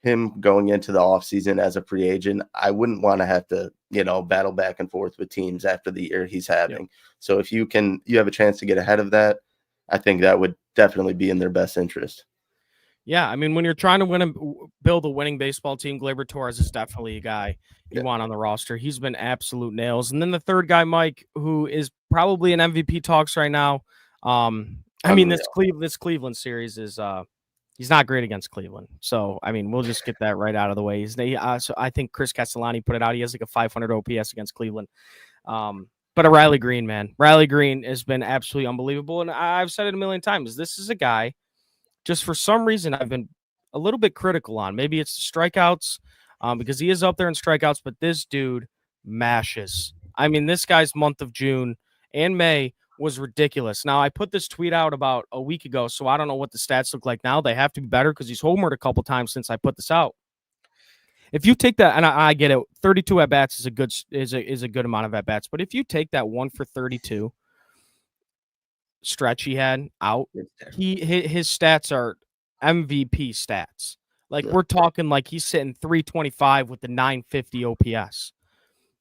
him going into the offseason as a free agent, I wouldn't want to have to, battle back and forth with teams after the year he's having. Yep. So if you have a chance to get ahead of that, I think that would definitely be in their best interest. Yeah, I mean, when you're trying to build a winning baseball team, Gleyber Torres is definitely a guy you want on the roster. He's been absolute nails. And then the third guy, Mike, who is probably in MVP talks right now. This Cleveland series is he's not great against Cleveland. So, I mean, we'll just get that right out of the way. So I think Chris Castellani put it out. He has like a 500 OPS against Cleveland. But a Riley Green, man. Riley Green has been absolutely unbelievable. And I've said it a million times. This is a guy, just for some reason, I've been a little bit critical on. Maybe it's the strikeouts, because he is up there in strikeouts, but this dude mashes. I mean, this guy's month of June and May was ridiculous. Now, I put this tweet out about a week ago, so I don't know what the stats look like now. They have to be better because he's homered a couple times since I put this out. If you take that, and I get it, 32 at bats is a good amount of at bats. But if you take that 1 for 32 stretch he had out, his stats are MVP stats. Like we're talking like he's sitting 325 with the 950 OPS.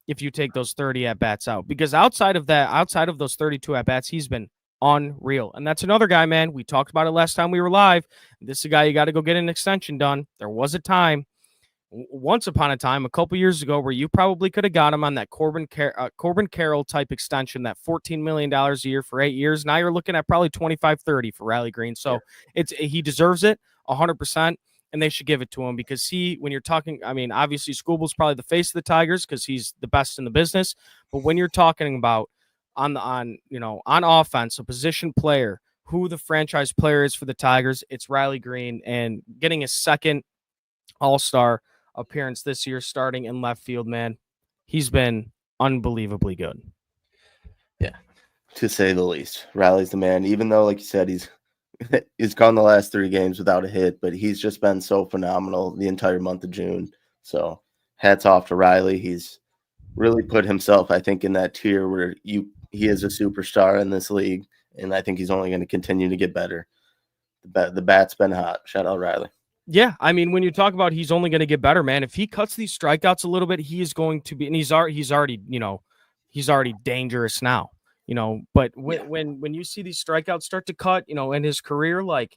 If you take those 30 at bats out, because outside of those 32 at bats, he's been unreal. And that's another guy, man. We talked about it last time we were live. This is a guy you got to go get an extension done. There was a time. Once upon a time, a couple years ago, where you probably could have got him on that Corbin Carroll type extension, that $14 million a year for 8 years. Now you're looking at probably 25-30 for Riley Green. So he deserves it 100%. and they should give it to him because when you're talking, I mean, obviously Scooble's probably the face of the Tigers because he's the best in the business. But when you're talking about on offense, a position player, who the franchise player is for the Tigers, it's Riley Green, and getting his second All-Star appearance this year, starting in left field, man, he's been unbelievably good. Yeah, to say the least. Riley's the man, even though, like you said, he's gone the last 3 games without a hit, but he's just been so phenomenal the entire month of June. So hats off to Riley. He's really put himself, I think, in that tier where he is a superstar in this league, and I think he's only going to continue to get better. The bat's been hot. Shout out Riley. Yeah, I mean, when you talk about he's only going to get better, man, if he cuts these strikeouts a little bit, he is going to be, and he's already dangerous now, but when you see these strikeouts start to cut, in his career, like,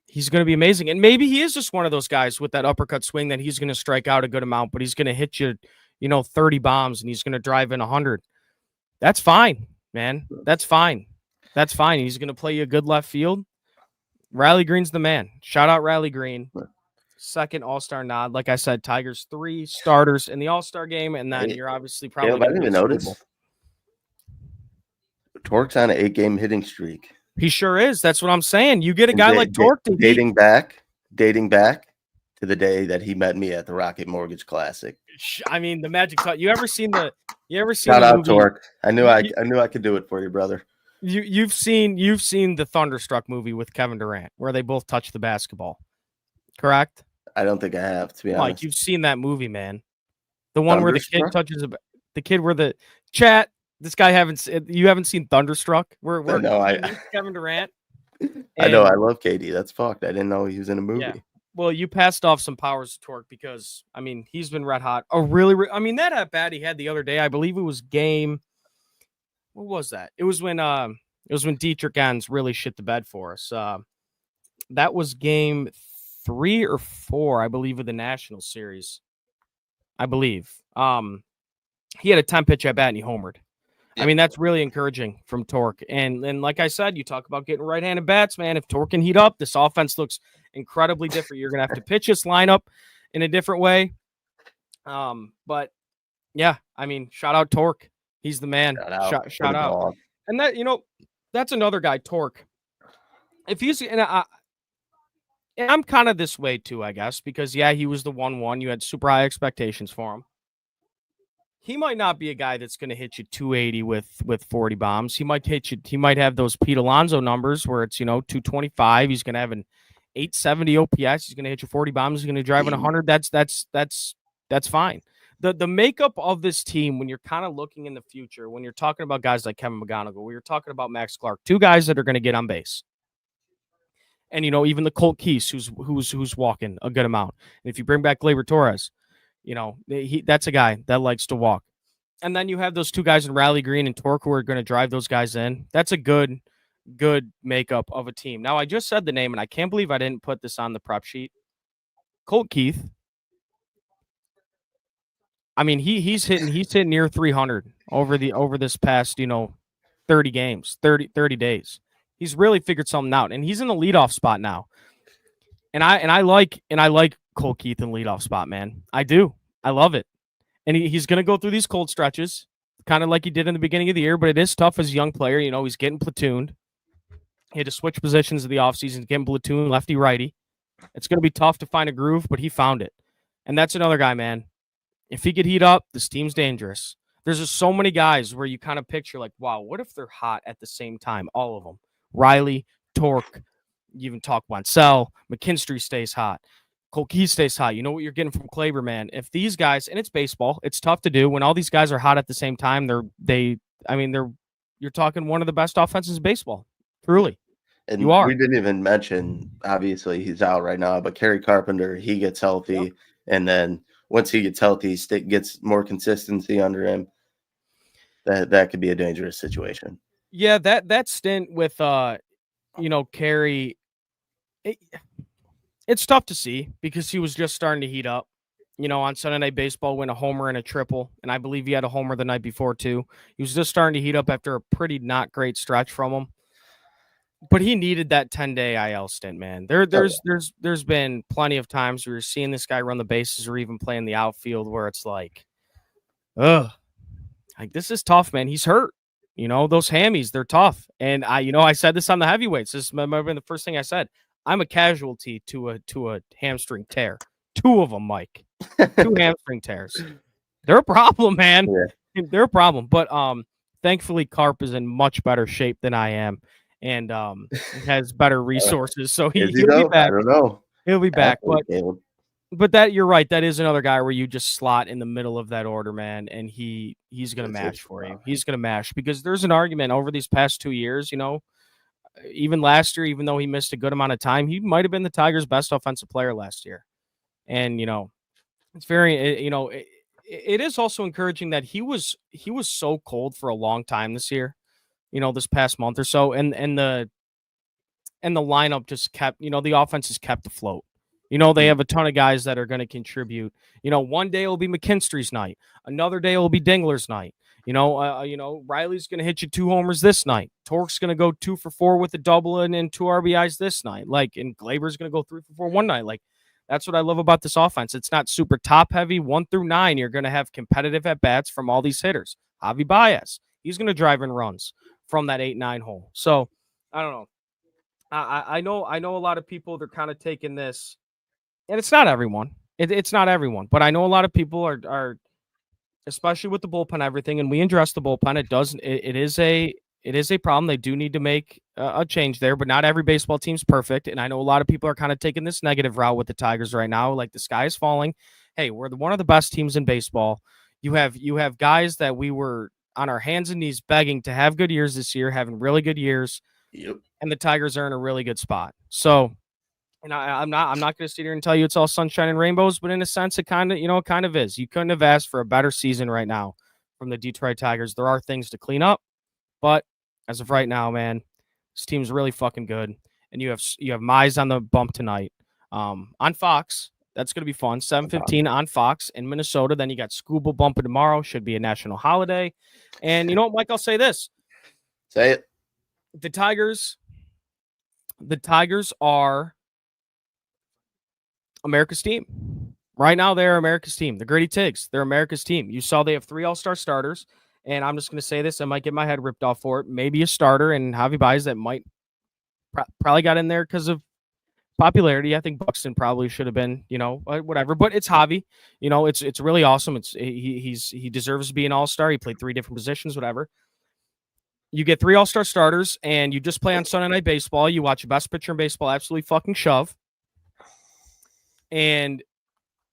he's going to be amazing. And maybe he is just one of those guys with that uppercut swing that he's going to strike out a good amount, but he's going to hit you, 30 bombs and he's going to drive in 100. That's fine, man. That's fine. He's going to play you a good left field. Riley Green's the man. Shout out Riley Green. Second All-Star nod. Like I said, Tigers 3 starters in the All-Star game, and then you're obviously probably I didn't even notice. Torque's on an 8-game hitting streak. He sure is. That's what I'm saying. You get a guy like Torque dating back to the day that he met me at the Rocket Mortgage Classic. I mean, the magic thought. You ever seen Shout out movie? Torque. I knew I could do it for you, brother. You've seen the Thunderstruck movie with Kevin Durant where they both touch the basketball, correct? I don't think I have, to be honest. Like, you've seen that movie, man. The one where the kid touches the kid where the chat. This guy you haven't seen Thunderstruck? Where Kevin Durant. I know, I love KD. That's fucked. I didn't know he was in a movie. Yeah. Well, you passed off some powers to Torque because he's been red hot. That at bat he had the other day, I believe it was game. What was that? It was when Dietrich Gans really shit the bed for us. That was game 3 or 4, I believe, of the National Series. I believe. He had a 10-pitch at bat and he homered. I mean, that's really encouraging from Torque. And like I said, you talk about getting right-handed bats, man. If Torque can heat up, this offense looks incredibly different. You're going to have to pitch this lineup in a different way. But, yeah, shout out Torque. He's the man. Shout out. And that, that's another guy, Torque. If he's and I'm kind of this way too, I guess, because he was the 1-1. You had super high expectations for him. He might not be a guy that's going to hit you 280 with 40 bombs. He might hit you. He might have those Pete Alonso numbers where it's 225. He's going to have an 870 OPS. He's going to hit you 40 bombs. He's going to drive in 100. That's fine. The makeup of this team, when you're kind of looking in the future, when you're talking about guys like Kevin McGonigal, when you're talking about Max Clark, 2 guys that are going to get on base. And even the Colt Keese, who's walking a good amount. And if you bring back Gleyber Torres, that's a guy that likes to walk. And then you have those 2 guys in Riley Green and Torque who are going to drive those guys in. That's a good makeup of a team. Now, I just said the name, and I can't believe I didn't put this on the prep sheet. Colt Keith. He's hitting near 300 over this past 30 games, 30 days. He's really figured something out, and he's in the leadoff spot now. And I like Colt Keith in leadoff spot, man. I do. I love it. And he's going to go through these cold stretches, kind of like he did in the beginning of the year, but it is tough as a young player. He's getting platooned. He had to switch positions of the offseason, getting platoon, lefty, righty. It's going to be tough to find a groove, but he found it. And that's another guy, man. If he could heat up, this team's dangerous. There's just so many guys where you kind of picture like, wow, what if they're hot at the same time? All of them. Riley, Torque, you even talk Wansell, McKinstry stays hot. Colt Keith stays hot. You know what you're getting from Gleyber, man. If these guys, and it's baseball, it's tough to do when all these guys are hot at the same time. You're talking one of the best offenses in baseball. Truly. And you are. We didn't even mention, obviously he's out right now, but Kerry Carpenter, he gets healthy. Yep. And then once he gets healthy, gets more consistency under him. That could be a dangerous situation. Yeah, that stint with Kerry, it's tough to see because he was just starting to heat up. On Sunday Night Baseball, win a homer and a triple, and I believe he had a homer the night before too. He was just starting to heat up after a pretty not great stretch from him. But he needed that 10-day IL stint, man. There's been plenty of times where you're seeing this guy run the bases or even play in the outfield where it's like, ugh, like this is tough, man. He's hurt. Those hammies, they're tough. And I said this on the heavyweights. This might have been the first thing I said. I'm a casualty to a hamstring tear. 2 of them, Mike. 2 hamstring tears. They're a problem, man. Yeah. They're a problem. But thankfully, Carp is in much better shape than I am, and has better resources. So he'll be back. I don't know. He'll be back. But that you're right. That is another guy where you just slot in the middle of that order, man, and he's going to mash for you. He's going to mash because there's an argument over these past 2 years. Even last year, even though he missed a good amount of time, he might have been the Tigers' best offensive player last year. And it's very it is also encouraging that he was so cold for a long time this year. This past month or so, and the lineup just kept. The offense is kept afloat. They have a ton of guys that are going to contribute. One day it'll be McKinstry's night. Another day it'll be Dingler's night. Riley's going to hit you 2 homers this night. Torque's going to go 2 for 4 with a double and 2 RBIs this night. And Glaber's going to go 3 for 4 one night. That's what I love about this offense. It's not super top heavy. 1 through 9, you're going to have competitive at bats from all these hitters. Javi Baez, he's going to drive in runs from that 8-9 hole. So I don't know. I know a lot of people, they're kind of taking this, and it's not everyone. It's not everyone, but I know a lot of people are especially with the bullpen, everything, and we address the bullpen. It is a problem. They do need to make a change there, but not every baseball team's perfect. And I know a lot of people are kind of taking this negative route with the Tigers right now. Like the sky is falling. Hey, we're one of the best teams in baseball. You have guys that we were on our hands and knees begging to have good years this year, having really good years. Yep. And the Tigers are in a really good spot. So, and I'm not going to sit here and tell you it's all sunshine and rainbows, but in a sense, it kind of is. You couldn't have asked for a better season right now from the Detroit Tigers. There are things to clean up, but as of right now, man, this team's really fucking good. And you have Mize on the bump tonight on Fox. That's going to be fun. 7:15 on Fox in Minnesota. Then you got Scooble bumping tomorrow. Should be a national holiday. And you know what, Mike? I'll say this. Say it. The Tigers are America's team. Right now, they're America's team. The Gritty Tigs, they're America's team. You saw they have 3 all-star starters. And I'm just going to say this. I might get my head ripped off for it. Maybe a starter and Javi Baez that might probably got in there because of popularity. I think Buxton probably should have been, whatever. But it's Javi. It's really awesome. He deserves to be an all-star. He played 3 different positions, whatever. You get 3 all-star starters, and you just play on Sunday Night Baseball. You watch the best pitcher in baseball absolutely fucking shove. And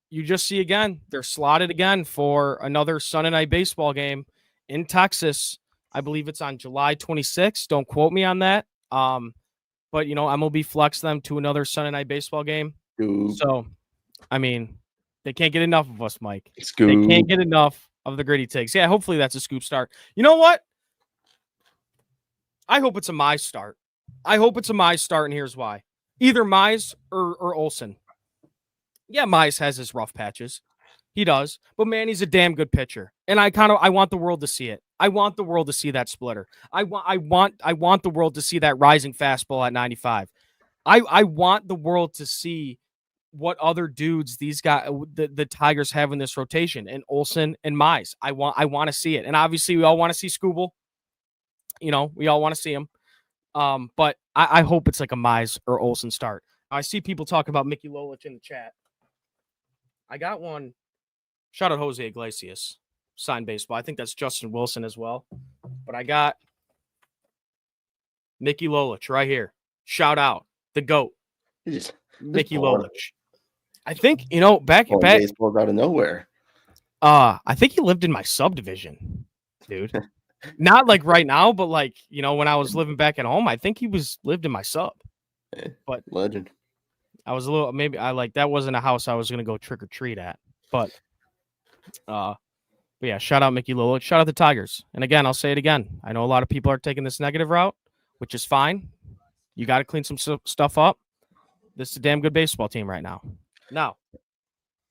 you just see again, they're slotted again for another Sunday Night Baseball game in Texas. I believe it's on July 26th. Don't quote me on that. But, MLB flexed them to another Sunday Night Baseball game. Scoop. So, I mean, they can't get enough of us, Mike. Scoop. They can't get enough of the Gritty Tigs. Yeah, hopefully that's a scoop start. You know what? I hope it's a Mize start. And here's why. Either Mize or Olsen. Yeah, Mize has his rough patches. He does. But, man, he's a damn good pitcher. And I want the world to see it. I want the world to see that splitter. I want the world to see that rising fastball at 95. I want the world to see what other dudes these guys, the Tigers have in this rotation, and Olsen and Mize. I want to see it. And obviously we all want to see Scooble. We all want to see him. But I hope it's like a Mize or Olsen start. I see people talking about Mickey Lolich in the chat. I got one. Shout out Jose Iglesias. Signed baseball. I think that's Justin Wilson as well. But I got Mickey Lolich right here. Shout out. The GOAT. Mickey Lolich. I think, back baseball's out of nowhere. I think he lived in my subdivision, dude. Not like right now, but like, when I was living back at home, I think he lived in my sub. But legend. I was that wasn't a house I was going to go trick or treat at. But yeah, shout out Mickey Lolich. Shout out the Tigers. And again, I'll say it again. I know a lot of people are taking this negative route, which is fine. You got to clean some stuff up. This is a damn good baseball team right now. Now,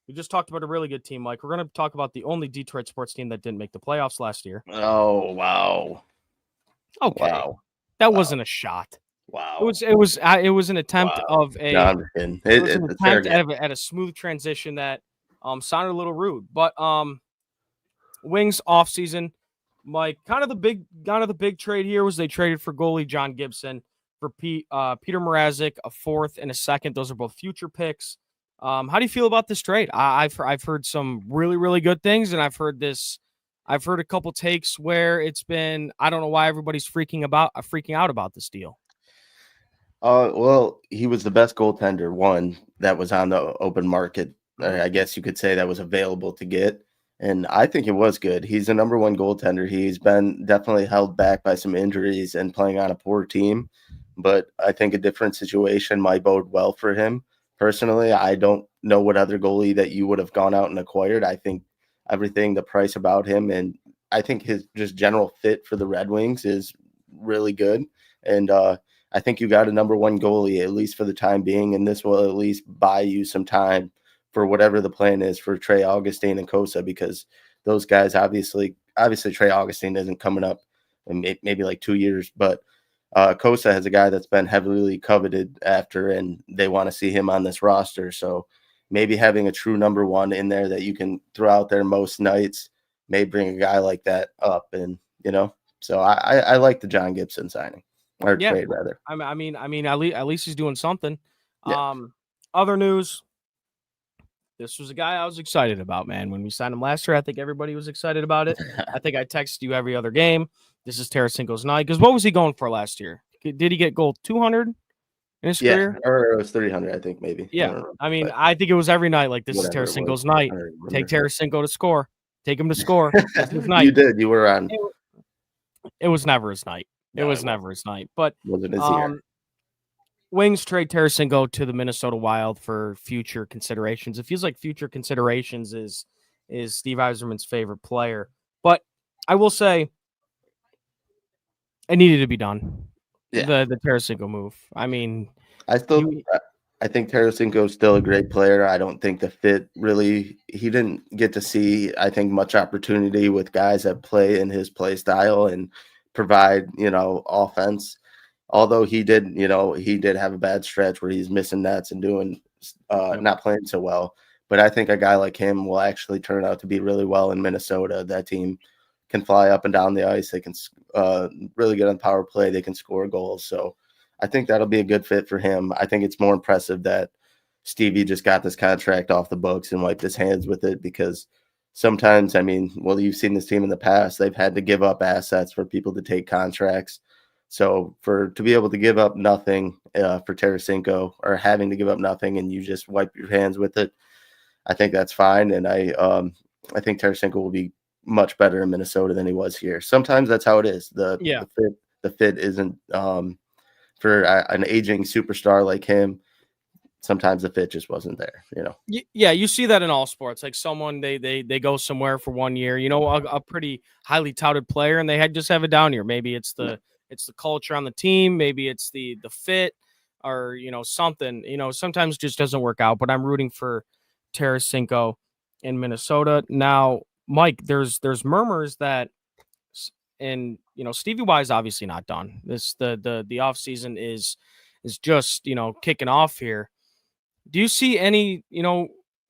we just talked about a really good team, Mike. We're going to talk about the only Detroit sports team that didn't make the playoffs last year. Oh, wow. Okay. Wow. That wasn't a shot. Wow. It was an attempt of a. No, I'm just kidding. It was an It's fair attempt game. at a smooth transition that sounded a little rude, but Wings offseason, Mike, kind of the big trade here was they traded for goalie John Gibson for Peter Mrazek, a 4th and a 2nd. Those are both future picks. How do you feel about this trade? I've heard some really, really good things, and I've heard a couple takes where it's been, I don't know why everybody's freaking out about this deal. Well, he was the best goaltender, one that was on the open market. I guess you could say that was available to get. And I think it was good. He's the number 1 goaltender. He's been definitely held back by some injuries and playing on a poor team. But I think a different situation might bode well for him. Personally, I don't know what other goalie that you would have gone out and acquired. I think everything, the price about him, and I think his just general fit for the Red Wings is really good. And I think you got a number 1 goalie, at least for the time being, and this will at least buy you some time for whatever the plan is for Trey Augustine and Kosa, because those guys, obviously Trey Augustine isn't coming up in maybe like 2 years, but Kosa has a guy that's been heavily coveted after, and they want to see him on this roster. So maybe having a true number 1 in there that you can throw out there most nights may bring a guy like that up. And, so I like the John Gibson signing or trade rather. I mean, at least he's doing something. Yeah. Other news. This was a guy I was excited about, man. When we signed him last year, I think everybody was excited about it. I think I texted you every other game. This is Tarasenko's night. Because what was he going for last year? Did he get goal 200 in his career? Or it was 300, I think, maybe. Yeah. I think it was every night like this is Tarasenko's night. Take Tarasenko to score. Take him to score. His night. You did. You were on. It was never his night. It was never his night. But wasn't his year. Wings trade Tarasenko to the Minnesota Wild for future considerations. It feels like future considerations is Steve Yzerman's favorite player. But I will say it needed to be done. Yeah. The Tarasenko move. I mean, I think Tarasenko is still a great player. I don't think the fit really, he didn't get to see, I think, much opportunity with guys that play in his play style and provide, offense. Although he did have a bad stretch where he's missing nets and doing not playing so well. But I think a guy like him will actually turn out to be really well in Minnesota. That team can fly up and down the ice. They can really get on power play. They can score goals. So I think that'll be a good fit for him. I think it's more impressive that Stevie just got this contract off the books and wiped his hands with it, because sometimes, you've seen this team in the past. They've had to give up assets for people to take contracts. So to be able to give up nothing for Tarasenko, or having to give up nothing and you just wipe your hands with it, I think that's fine. And I think Tarasenko will be much better in Minnesota than he was here. Sometimes that's how it is. The fit isn't for an aging superstar like him. Sometimes the fit just wasn't there, Yeah, you see that in all sports. Like someone they go somewhere for 1 year, a pretty highly touted player, and they just have a down year. Maybe it's the culture on the team, maybe it's the fit, or something. Sometimes it just doesn't work out. But I'm rooting for Tarasenko in Minnesota. Now, Mike, there's murmurs that, and Stevie Y is obviously not done. The offseason is just kicking off here. Do you see any,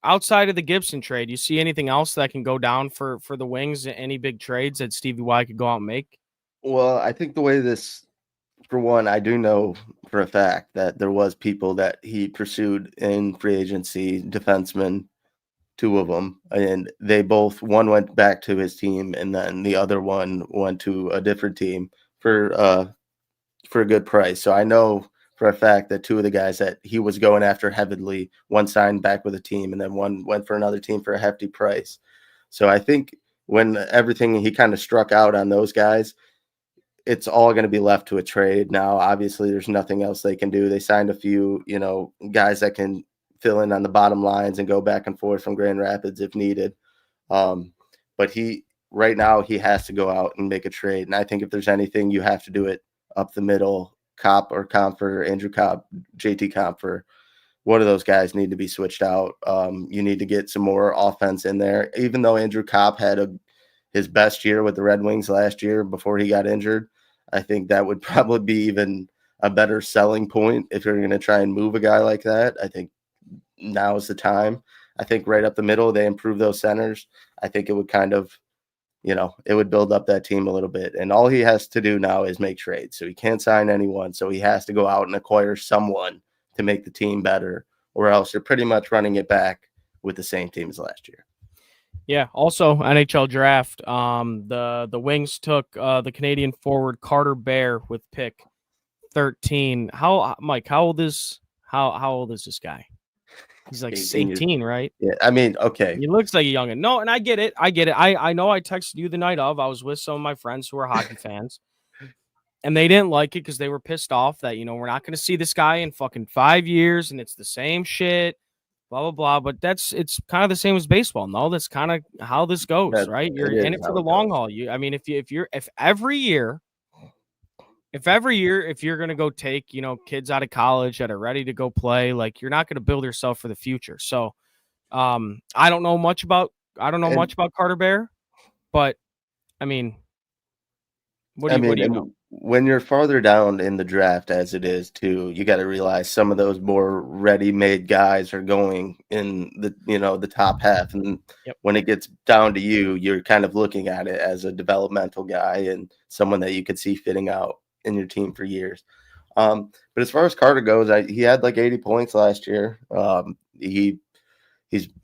outside of the Gibson trade, you see anything else that can go down for the Wings? Any big trades that Stevie Y could go out and make? Well, I think the way this, for one, I do know for a fact that there was people that he pursued in free agency, defensemen, 2 of them, and one went back to his team, and then the other one went to a different team for a good price. So I know for a fact that 2 of the guys that he was going after heavily, one signed back with a team, and then one went for another team for a hefty price. So I think when everything, he kind of struck out on those guys, it's all going to be left to a trade. Now, obviously, there's nothing else they can do. They signed a few, guys that can fill in on the bottom lines and go back and forth from Grand Rapids if needed. But right now, he has to go out and make a trade. And I think if there's anything, you have to do it up the middle. Kopp or Comfer, Andrew Kopp, JT Comfer. One of those guys need to be switched out. You need to get some more offense in there. Even though Andrew Kopp had his best year with the Red Wings last year before he got injured, I think that would probably be even a better selling point if you're going to try and move a guy like that. I think now is the time. I think right up the middle, they improve those centers. I think it would kind of, it would build up that team a little bit. And all he has to do now is make trades. So he can't sign anyone. So he has to go out and acquire someone to make the team better, or else you're pretty much running it back with the same team as last year. Yeah. Also, NHL draft. The Wings took the Canadian forward Carter Bear with pick 13. Mike? How old is this guy? He's like 18, right? Yeah. I mean, okay. He looks like a youngin'. No, and I get it. I know. I texted you the night of. I was with some of my friends who are hockey fans, and they didn't like it because they were pissed off that we're not going to see this guy in fucking 5 years, and it's the same shit. Blah blah blah. But it's kind of the same as baseball. No, that's kind of how this goes, right? You're in it for the long haul. If every year you're going to go take, kids out of college that are ready to go play, like, you're not going to build yourself for the future. So I don't know much about Carter Bear, but I mean, what do you know? When you're farther down in the draft, as it is too, you got to realize some of those more ready-made guys are going in the top half, and when it gets down to you, you're kind of looking at it as a developmental guy and someone that you could see fitting out in your team for years. But as far as Carter goes, he had like 80 points last year. He's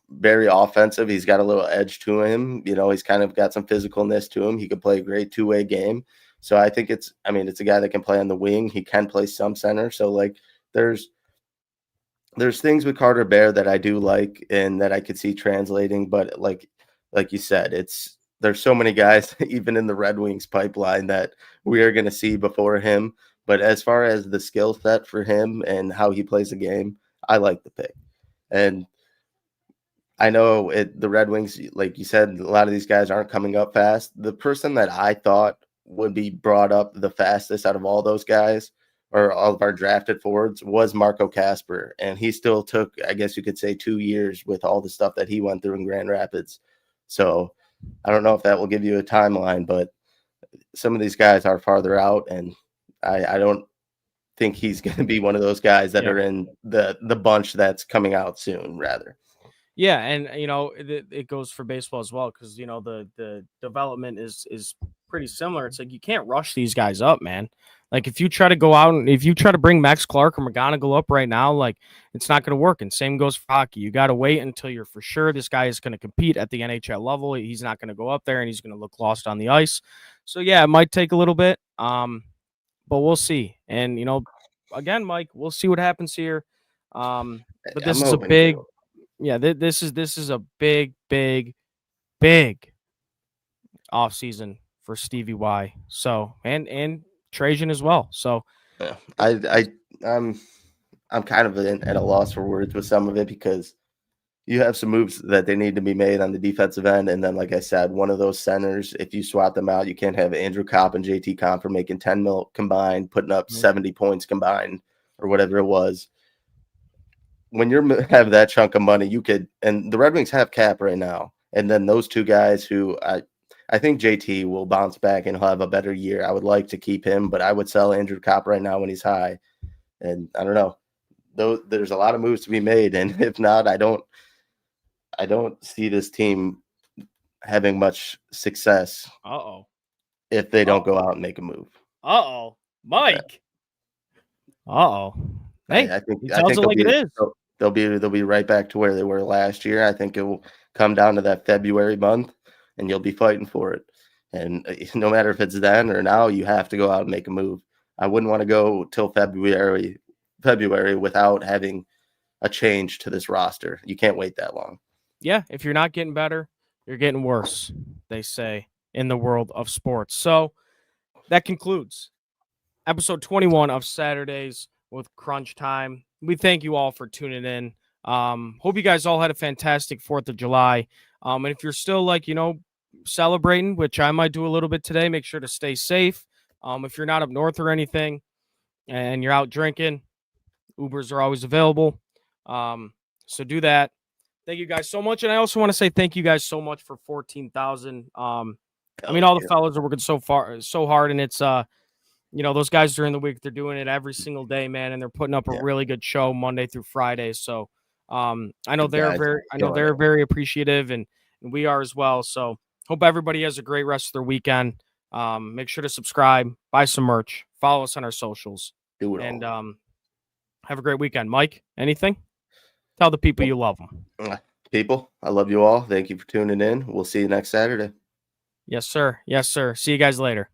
very offensive. He's got a little edge to him. He's kind of got some physicalness to him. He could play a great two-way game. So I think it's a guy that can play on the wing. He can play some center. So like there's things with Carter Bear that I do like and that I could see translating. But like you said, there's so many guys, even in the Red Wings pipeline, that we are going to see before him. But as far as the skill set for him and how he plays the game, I like the pick. And I know the Red Wings, like you said, a lot of these guys aren't coming up fast. The person that I thought would be brought up the fastest out of all those guys, or all of our drafted forwards, was Marco Kasper. And he still took, I guess you could say, 2 years with all the stuff that he went through in Grand Rapids. So I don't know if that will give you a timeline, but some of these guys are farther out, and I don't think he's going to be one of those guys that are in the bunch that's coming out soon, rather. Yeah, and it goes for baseball as well, because the development is pretty similar. It's like you can't rush these guys up, man. Like if you try to go out and if you try to bring Max Clark or McGonigal up right now, like it's not going to work. And same goes for hockey. You got to wait until you're for sure this guy is going to compete at the NHL level. He's not going to go up there and he's going to look lost on the ice. So yeah, it might take a little bit, but we'll see. And again, Mike, we'll see what happens here. But this is a big. Yeah, this is a big offseason for Stevie Y. So and Trajan as well. So yeah, I'm kind of at a loss for words with some of it, because you have some moves that they need to be made on the defensive end, and then like I said, one of those centers, if you swap them out, you can't have Andrew Kopp and JT Compher making 10 mil combined, putting up 70 points combined or whatever it was. When you have that chunk of money, you could, and the Red Wings have cap right now. And then those two guys who I think JT will bounce back and he'll have a better year. I would like to keep him, but I would sell Andrew Kopp right now when he's high. And I don't know. Though there's a lot of moves to be made. And if not, I don't see this team having much success. If they don't go out and make a move. Mike. Yeah. Hey, I think like it is. They'll be right back to where they were last year. I think it will come down to that February month, and you'll be fighting for it. And no matter if it's then or now, you have to go out and make a move. I wouldn't want to go till February without having a change to this roster. You can't wait that long. Yeah, if you're not getting better, you're getting worse, they say in the world of sports. So that concludes episode 21 of Saturdays with Crunch Time. We thank you all for tuning in. Hope you guys all had a fantastic 4th of July. And if you're still celebrating, which I might do a little bit today, make sure to stay safe. If you're not up north or anything and you're out drinking, Ubers are always available. So do that. Thank you guys so much. And I also want to say thank you guys so much for 14,000. All the fellas are working so hard, and it's those guys during the week, they're doing it every single day, man, and they're putting up a really good show Monday through Friday. So I know they're very appreciative, and we are as well. So hope everybody has a great rest of their weekend. Make sure to subscribe, buy some merch, follow us on our socials, and have a great weekend. Mike, anything? Tell the people you love them. People, I love you all. Thank you for tuning in. We'll see you next Saturday. Yes, sir. Yes, sir. See you guys later.